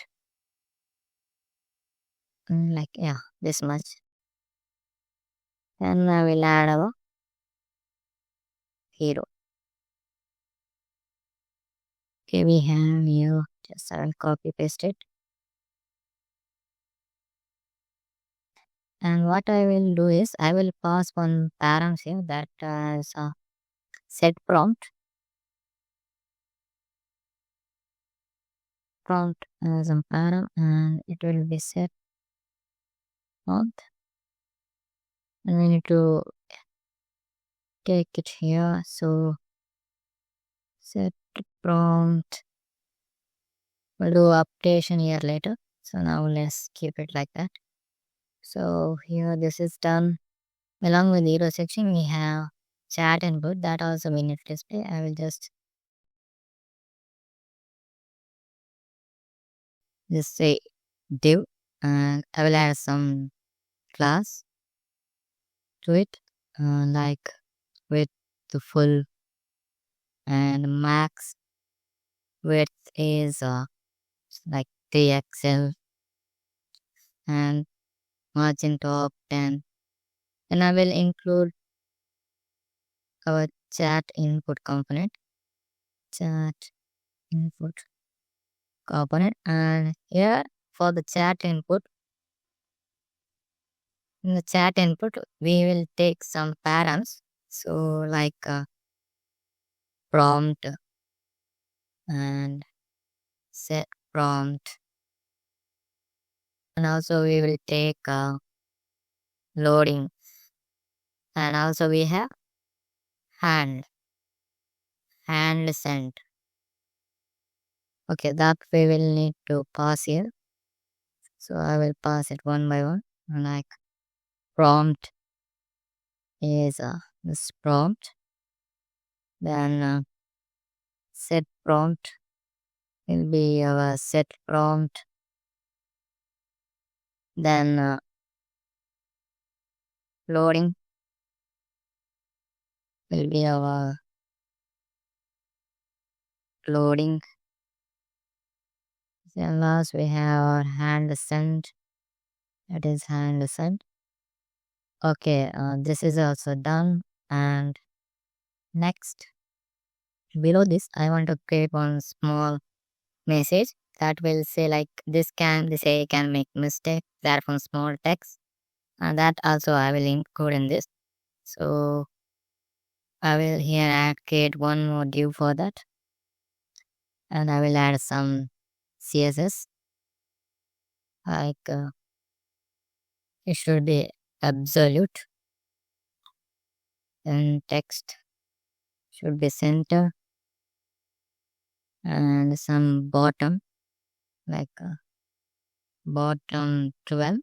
like yeah, this much. Then I will add our hero. Okay, we have here, just I will copy paste it. And what I will do is I will pass one params here that is set prompt as a param, and it will be set prompt, and we need to take it here. So set prompt, we'll do updation here later. So now let's keep it like that. So here this is done. Along with hero section we have chat input, that also we need to display. I will just say div, and I will add some class to it, like with the full and max width is like 3 and margin top 10. Then I will include our chat input component, chat input component, and here for the chat input, in the chat input we will take some params, so like prompt and set prompt, and also we will take loading, and also we have hand sent. Okay, that we will need to pass here, so I will pass it one by one, like prompt is this prompt, Then set prompt will be our set prompt. Then loading will be our loading. Then last we have our hand sent. That is hand sent. Okay, this is also done. And next, below this, I want to create one small message that will say like this A can make mistake. That from small text, and that also I will include in this. So I will here create one more div for that, and I will add some CSS like it should be absolute, and text should be center, and some bottom like bottom 12.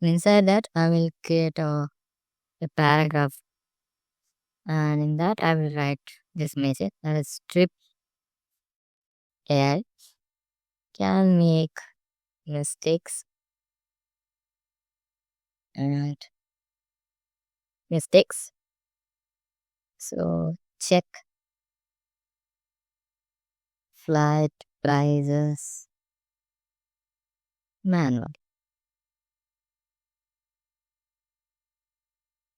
Inside that I will create a paragraph, and in that I will write this message that is strip AI can make mistakes. Alright, mistakes. So check flight prices manual.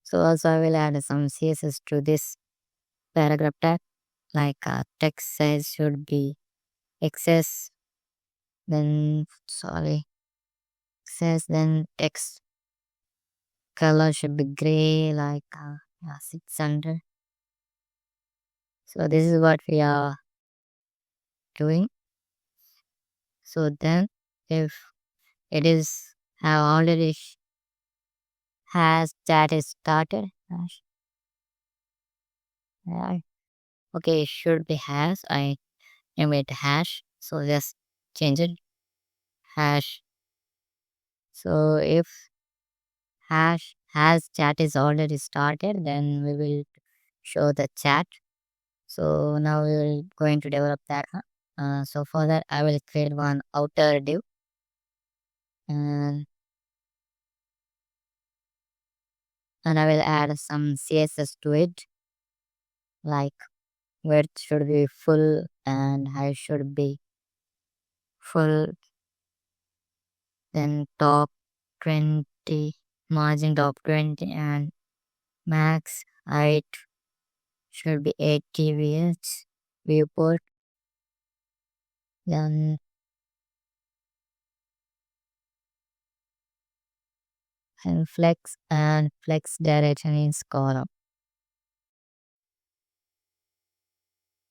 So also I will add some CSS to this paragraph tag, like text size should be XS, then XS, then text color should be gray, like 600. So this is what we are doing. So then if it is have already has that is started hash, okay, it should be hash. I name it hash, so just change it hash. So if hash has chat is already started, then we will show the chat. So now we will going to develop that. So for that I will create one outer div, and I will add some CSS to it, like width should be full and height should be full. Then top 20, margin top 20, and max height should be 80 vh viewport. Then and flex direction is column.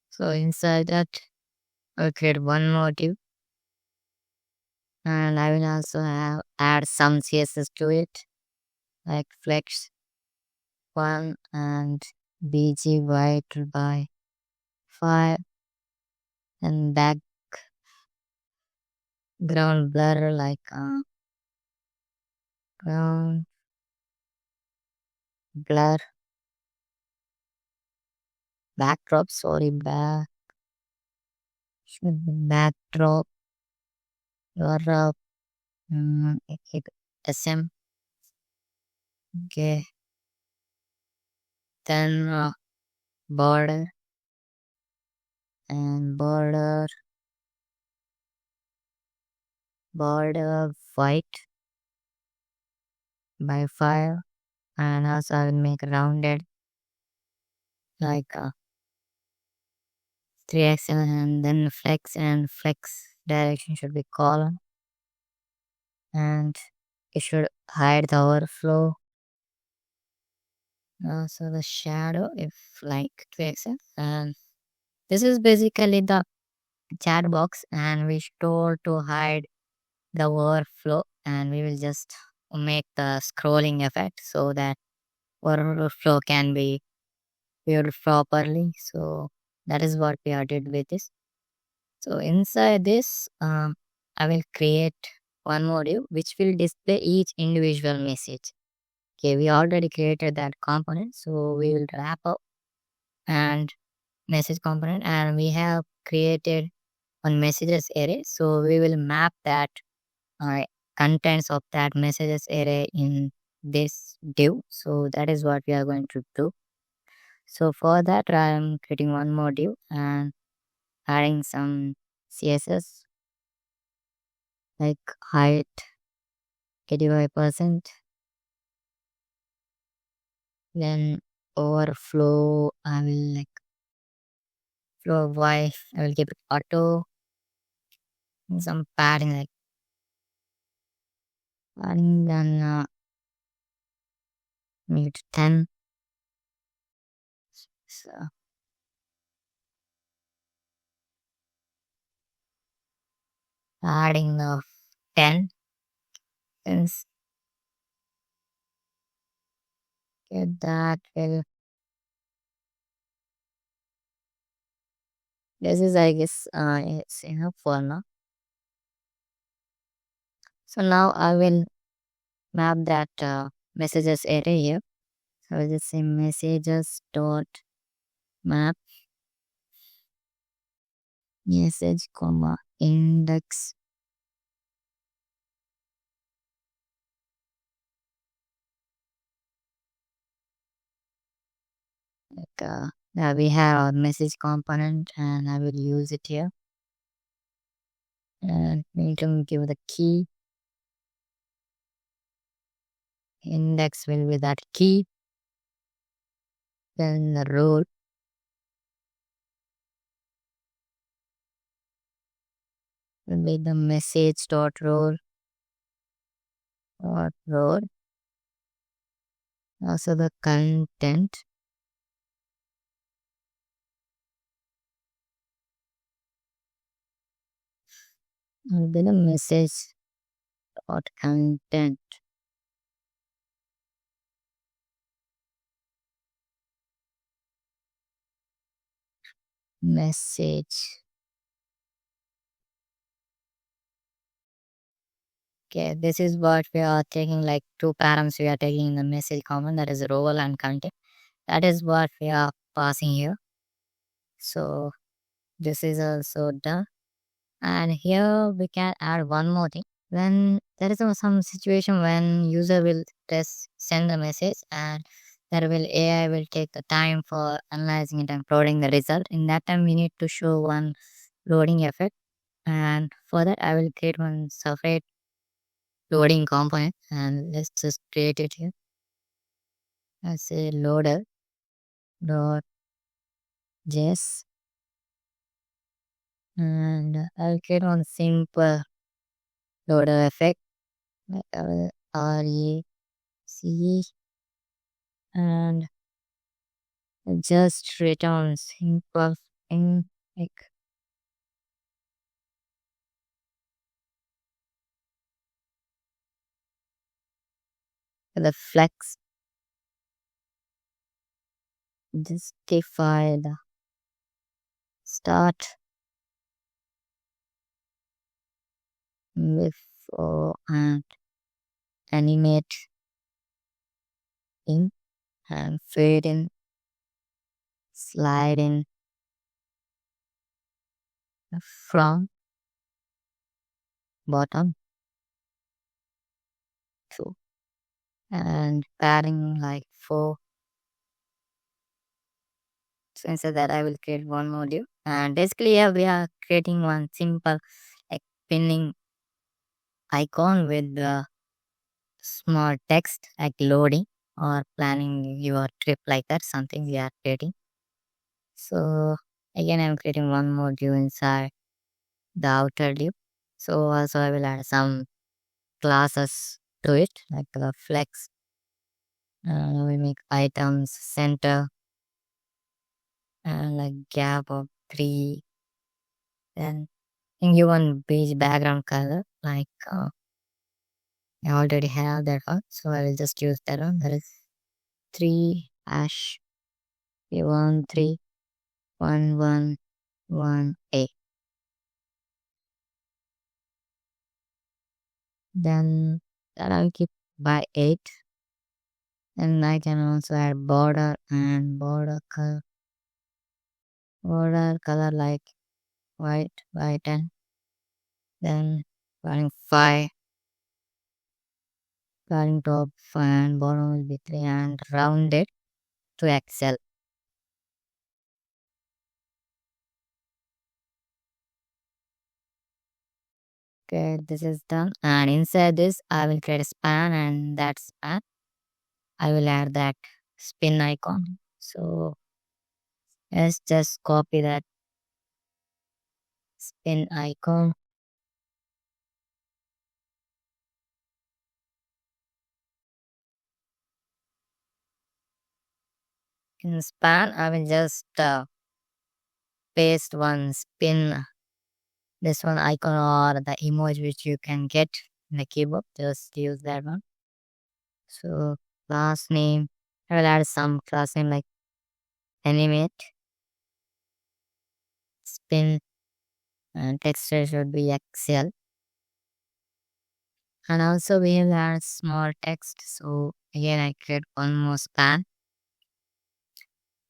So inside that I'll create one more div, and I will also add some CSS to it, like flex 1 and bg white by 5, and background blur like ground blur backdrop, sorry, backdrop your SM. Okay, then border and border white by 5, and also I will make rounded like 3x, and then flex direction should be column, and it should hide the overflow. Also the shadow if like 2x, and this is basically the chat box, and we store to hide the overflow, and we will just make the scrolling effect so that overflow can be viewed properly. So that is what we are did with this. So inside this I will create one module which will display each individual message. Okay, we already created that component, so we will wrap up and message component, and we have created one messages array. So we will map that uh, contents of that messages array in this div. So that is what we are going to do. So for that, I am creating one more div and adding some CSS like height 85%. Then overflow, I will like flow y, I will keep it auto. And some padding like padding, then make it 10. So adding the 10 since get that will, this is I guess it's enough for now. So now I will map that messages array here. So I will just say messages dot map message comma index. Like now we have our message component and I will use it here. And need to give the key. Index will be that key. Then the role will be the message dot role or role. Also the content will be the message dot content. Message. Okay, this is what we are taking, like two params we are taking in the message common, that is role and content. That is what we are passing here. So this is also done. And here we can add one more thing. When there is some situation when user will just send the message and there will AI will take the time for analyzing it and uploading the result. In that time we need to show one loading effect. And for that I will create one separate loading component and let's just create it here. I say loader dot js and I'll create one simple loader effect like I will rec and just return simple in like the flex justify the start before and animate in and fade in slide in from bottom to and padding like 4. So instead that I will create one module and basically yeah, we are creating one simple like pinning icon with the small text like loading or planning your trip, like that something we are creating. So again I'm creating one module inside the outer div. So also I will add some classes to it like the flex. We make items center and like gap of 3. Then give one beige background color like I already have that one, so I will just use that one. That is 3 hash 13111A. Then that I'll keep by 8. And I can also add border and border color border color like white, and then coloring 5, coloring top and bottom will be 3 and round it to Excel. Okay, this is done. And inside this, I will create a span, and that span, I will add that spin icon. So let's just copy that spin icon. In span, I will just paste one spin, this one icon or the emoji which you can get in the keyboard. Just use that one. So class name, I will add some class name like animate, spin, and texture should be Excel. And also we will add small text. So again I create one more span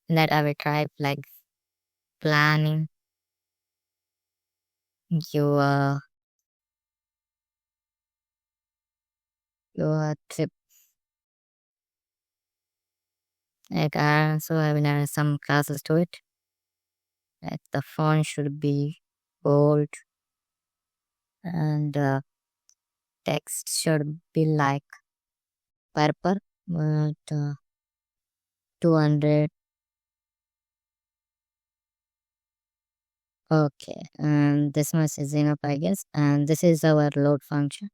that I will type like planning your trip. Like so I will add some classes to it. Like the font should be bold and text should be like purple, but 200. Okay, and this much is enough, I guess. And this is our load function.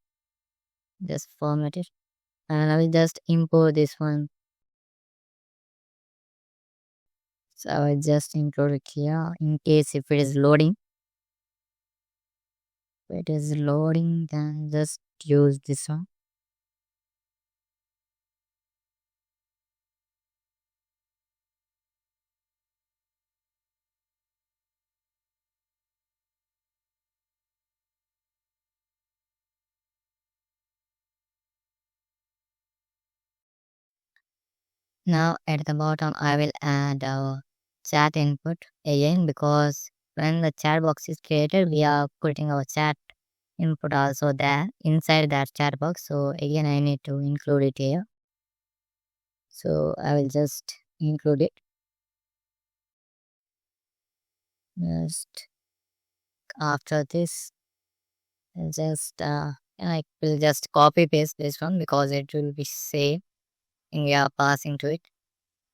Just format it, and I will just import this one. So I will just include it here in case if it is loading. If it is loading, then just use this one. Now at the bottom, I will add our chat input again, because when the chat box is created, we are putting our chat input also there inside that chat box. So again, I need to include it here. So I will just include it. Just after this, I'll just I will just copy paste this one because it will be same and we are passing to it.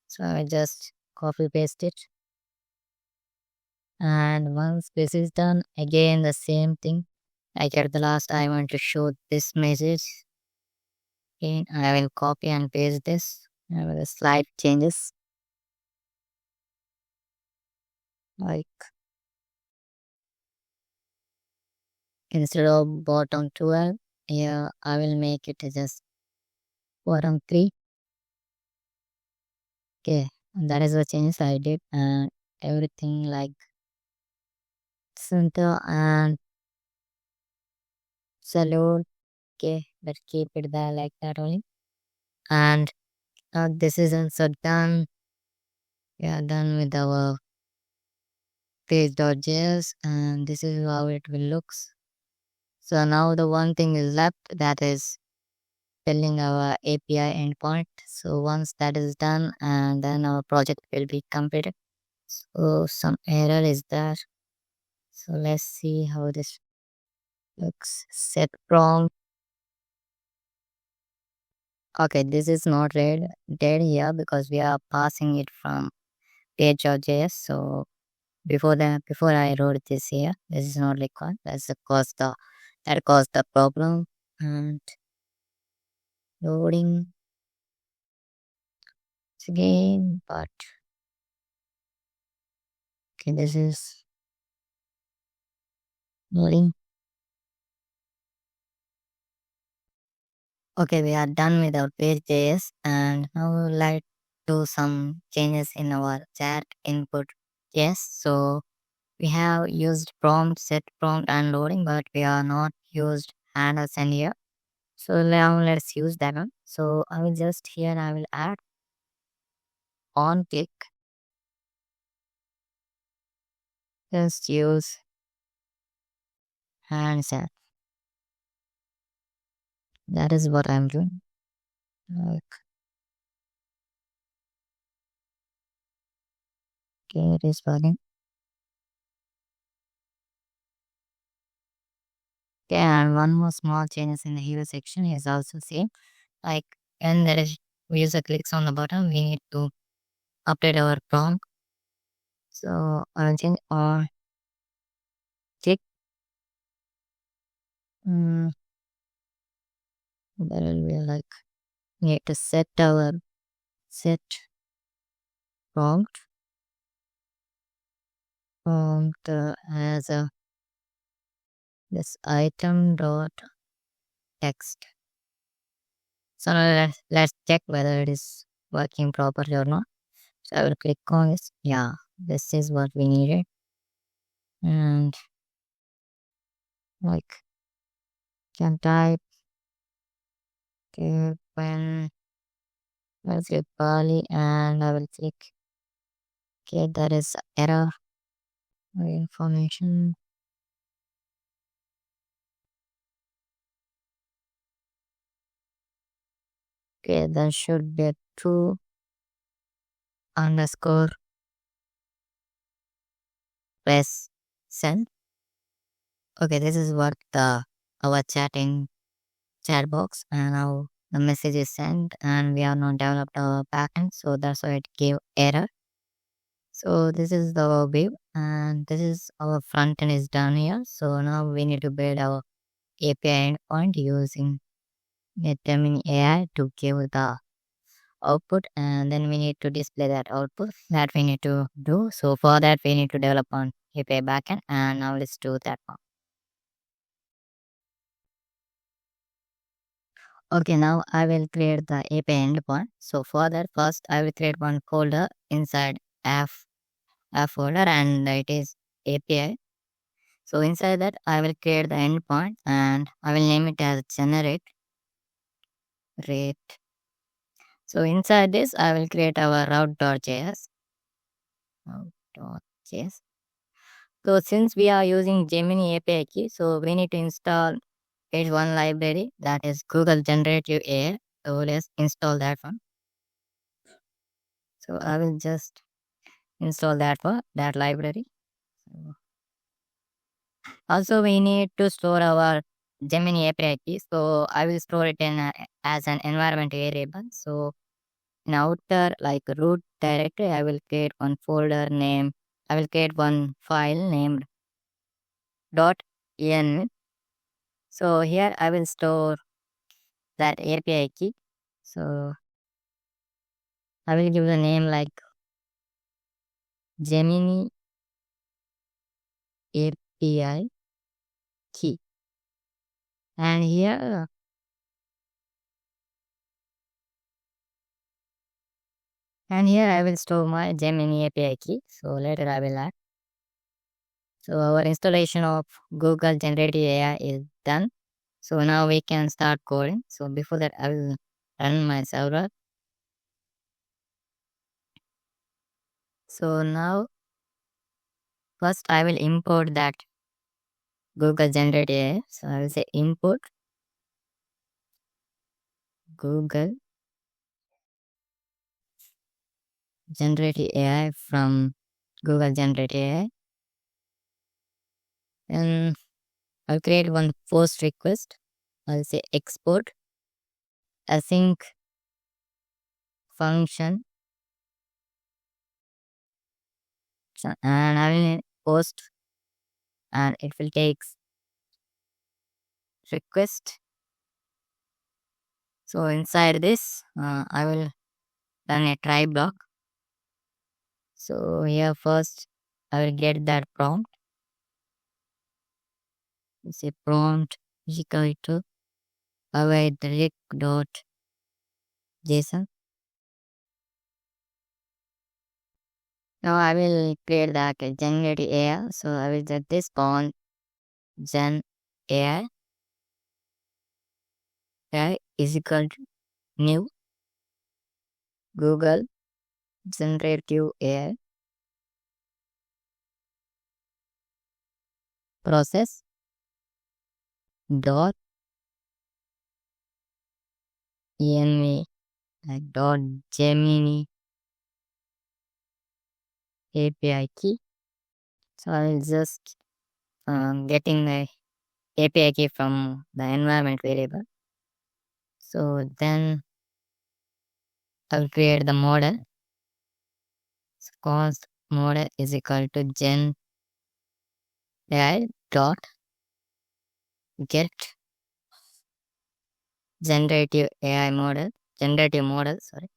So I will just copy paste it. And once this is done, again the same thing. Like at the last, I want to show this message. Again, I will copy and paste this. I will slide changes like instead of bottom 12, here I will make it just bottom 3. Okay, that is the changes I did, and everything like center and salute. Okay, let's keep it there like that only. And this is also done. We are done with our page.js, and this is how it will looks. So now the one thing is left, that is building our API endpoint. So once that is done, and then our project will be completed. So some error is there. So let's see how this looks. Set prompt. Okay, this is not dead here because we are passing it from page.js. So before I wrote this here, this is not required. That caused the problem. And loading again, but okay, this is loading. Okay, we are done with our page.js, and now we would like to do some changes in our chat input. Yes, so we have used prompt, set prompt and loading, but we are not used handles and here. So now let's use that one. So I will just here I will add on click Just use handset. That is what I'm doing. Okay, it is working. Okay, and one more small changes in the hero section is also same. Like when there is user clicks on the button, we need to update our prompt. So I'll change or click. Mm, that will be like we need to set prompt as a this item dot text. So now let's check whether it is working properly or not. So I will click on this. Yeah, this is what we needed. And like can type okay, when I'll click Bali and I will click okay, that is error information. Okay, that should be a true underscore press send. Okay, this is what the our chat box and now the message is sent and we have not developed our backend, so that's why it gave error. So this is the web and this is our front end is done here. So now we need to build our API endpoint using a Gemini AI to give the output, and then we need to display that output that we need to do. So for that we need to develop on API backend, and now let's do that one. Okay, now I will create the API endpoint. So for that, first I will create one folder inside app folder, and it is API. So inside that I will create the endpoint and I will name it as generate rate. So inside this I will create our route.js. Route.js. So since we are using Gemini API key, so we need to install it one library that is Google Generative AI. So let's install that one. So I will just install that for that library. So also we need to store our Gemini API key. So I will store it in as an environment variable. So in outer like root directory, I will create one folder name. I will create one file named .env. So here I will store that API key. So I will give the name like Gemini API key. And here I will store my Gemini API key. So later I will add. So our installation of Google Generative AI is done. So now we can start coding. So before that I will run my server. So now first I will import that Google Generative AI. So I will say import Google Generative AI from Google Generative AI. And I'll create one post request. I'll say export async function and I will post and it will take request. So inside this I will run a try block. So here first I will get that prompt. It's a prompt is equal to await dot JSON. Now I will create the generative AI. So I will set this on gen AI is equal to new Google generative AI process dot env like dot Gemini API key. So I will just getting the API key from the environment variable. So then I will create the model. So const model is equal to gen AI dot get generative model, sorry.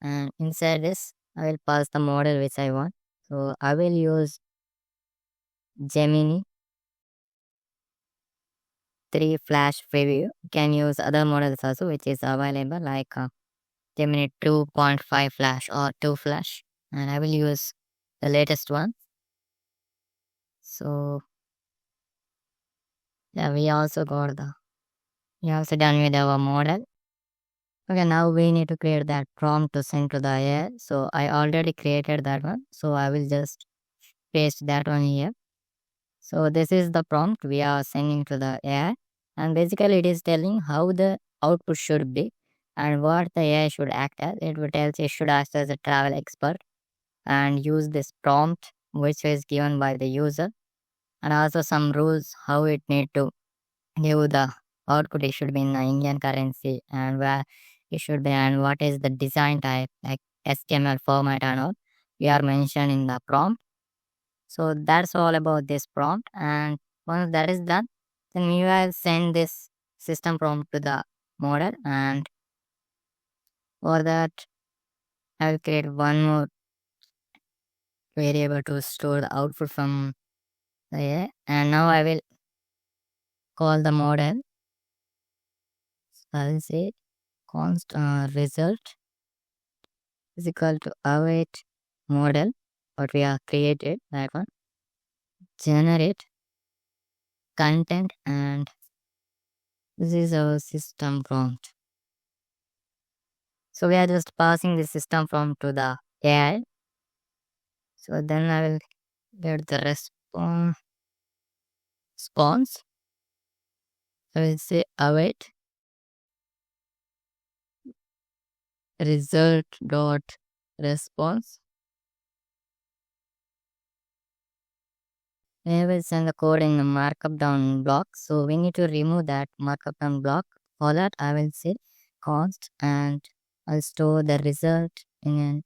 And inside this, I will pass the model which I want. So I will use Gemini 3 Flash preview. You can use other models also which is available like Gemini 2.5 Flash or 2 Flash. And I will use the latest one. So yeah, we also done with our model. Okay, now we need to create that prompt to send to the AI. So I already created that one. So I will just paste that one here. So this is the prompt we are sending to the AI. And basically it is telling how the output should be and what the AI should act as. It will tell it should act as a travel expert and use this prompt which is given by the user, and also some rules how it need to give the output. It should be in the Indian currency and where it should be and what is the design type like HTML format and all we are mentioned in the prompt. So that's all about this prompt, and once that is done, then we will send this system prompt to the model, and for that I will create one more variable to store the output from the AI. And now I will call the model. I will say const result is equal to await model what we have created, that one, generate content, and this is our system prompt. So we are just passing the system prompt to the AI. So then I will get the response. I will say await result dot response. We will send the code in the markup down block. So we need to remove that markup down block. For that I will say const and I'll store the result in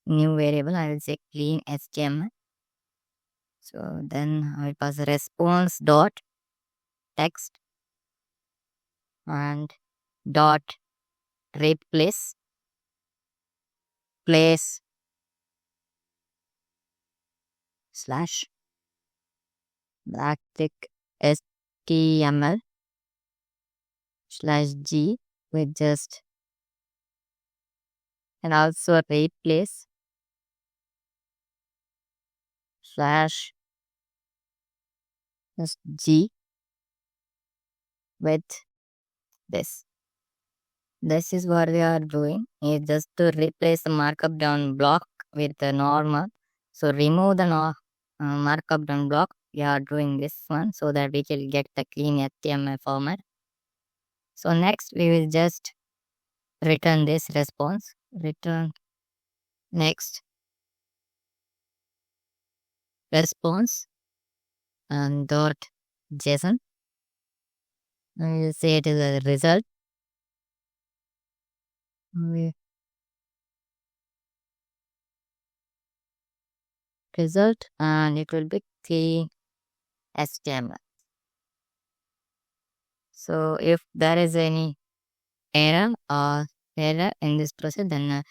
a new variable. I will say clean HTML. So then I will pass response dot text and dot replace place slash backtick HTML slash G with just and also replace slash just G with this. This is what we are doing is just to replace the markup down block with the normal. So remove the markup down block. We are doing this one so that we can get the clean HTML format. So next we will just return this response. Return next response and dot JSON. We will say it is a result. Result and it will be clean HTML. So if there is any error in this process, then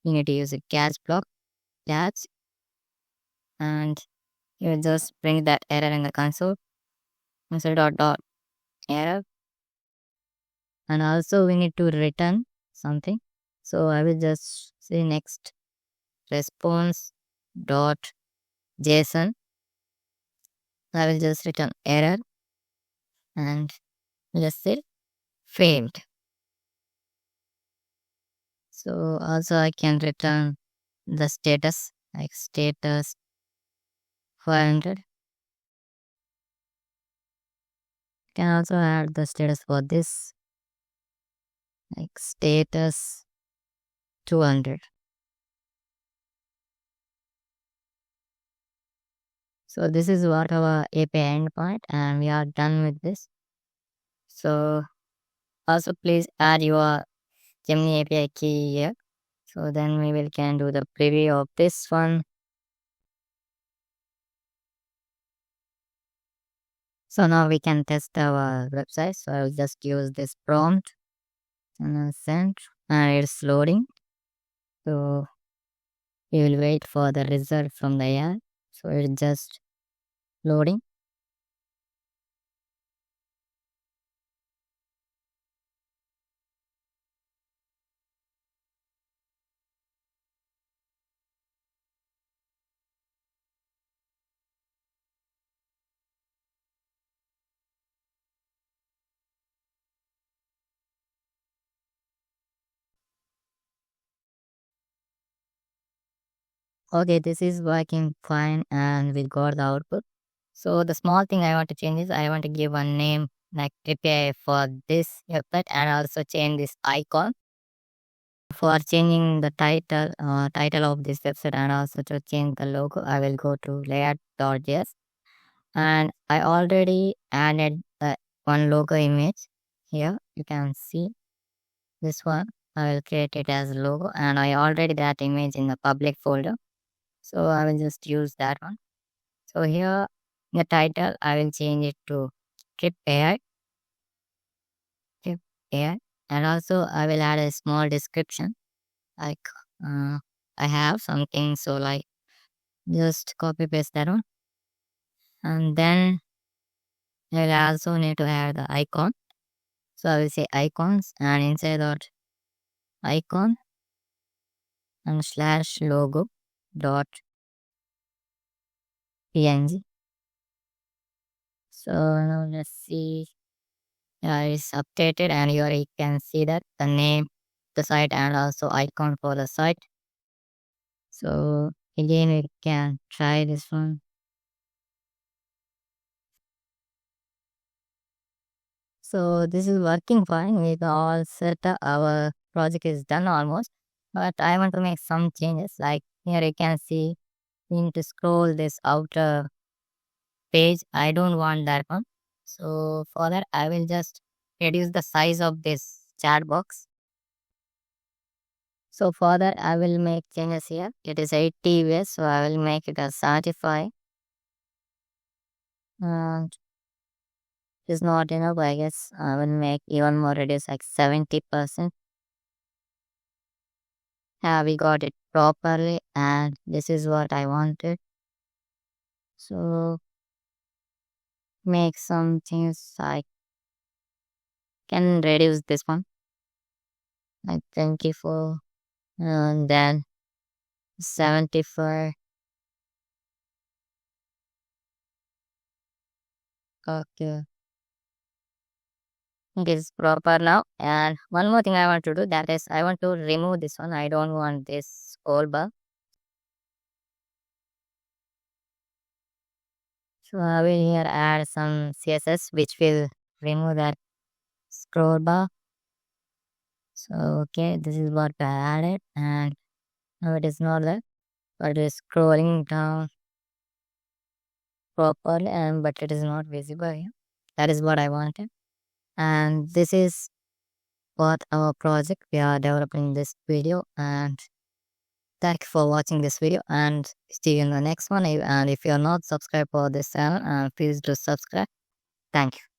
you need to use a catch block, catch, and you will just bring that error in the console. Dot error, and also we need to return something. So I will just say next response dot JSON. I will just return error and just say failed. So also I can return the status like status 400 Can also add the status for this, like status 200. So this is what our API endpoint, and we are done with this. So also please add your Gemini API key here. So then we will can do the preview of this one. So now we can test our website. So I'll just use this prompt and then send, and it's loading. So we will wait for the result from the AI. So it's just loading. Okay, this is working fine and we got the output. So the small thing I want to change is I want to give a name like API for this website and also change this icon. For changing the title of this website and also to change the logo, I will go to layout.js, and I already added the one logo image here. You can see this one. I will create it as logo, and I already that image in the public folder. So I will just use that one. So here in the title, I will change it to Trip AI, Trip AI, and also I will add a small description like uh, I have something. So like just copy paste that one, and then I will also need to add the icon. So I will say icons, and inside that icon and slash logo dot png. So now let's see. Yeah, it's updated, and here you can see that the name, the site, and also icon for the site. So again, we can try this one. So this is working fine. We all set up. Our project is done almost, but I want to make some changes. Like here you can see, we need to scroll this outer page. I don't want that one. So for that, I will just reduce the size of this chat box. So for that, I will make changes here. It is 80 ways, so I will make it as 75. And it is not enough, I guess. I will make even more reduce, like 70%. Yeah, we got it properly, and this is what I wanted. So make some things I can reduce this one, like 24, and then 74. Okay. It is proper now. And one more thing I want to do, that is I want to remove this one. I don't want this scroll bar. So I will here add some CSS which will remove that scroll bar. So okay, this is what I added, and now it is not there, but it is scrolling down properly, and but it is not visible here. That is what I wanted. And this is what our project we are developing this video, and thank you for watching this video, and see you in the next one. And if you are not subscribed for this channel, please do subscribe. Thank you.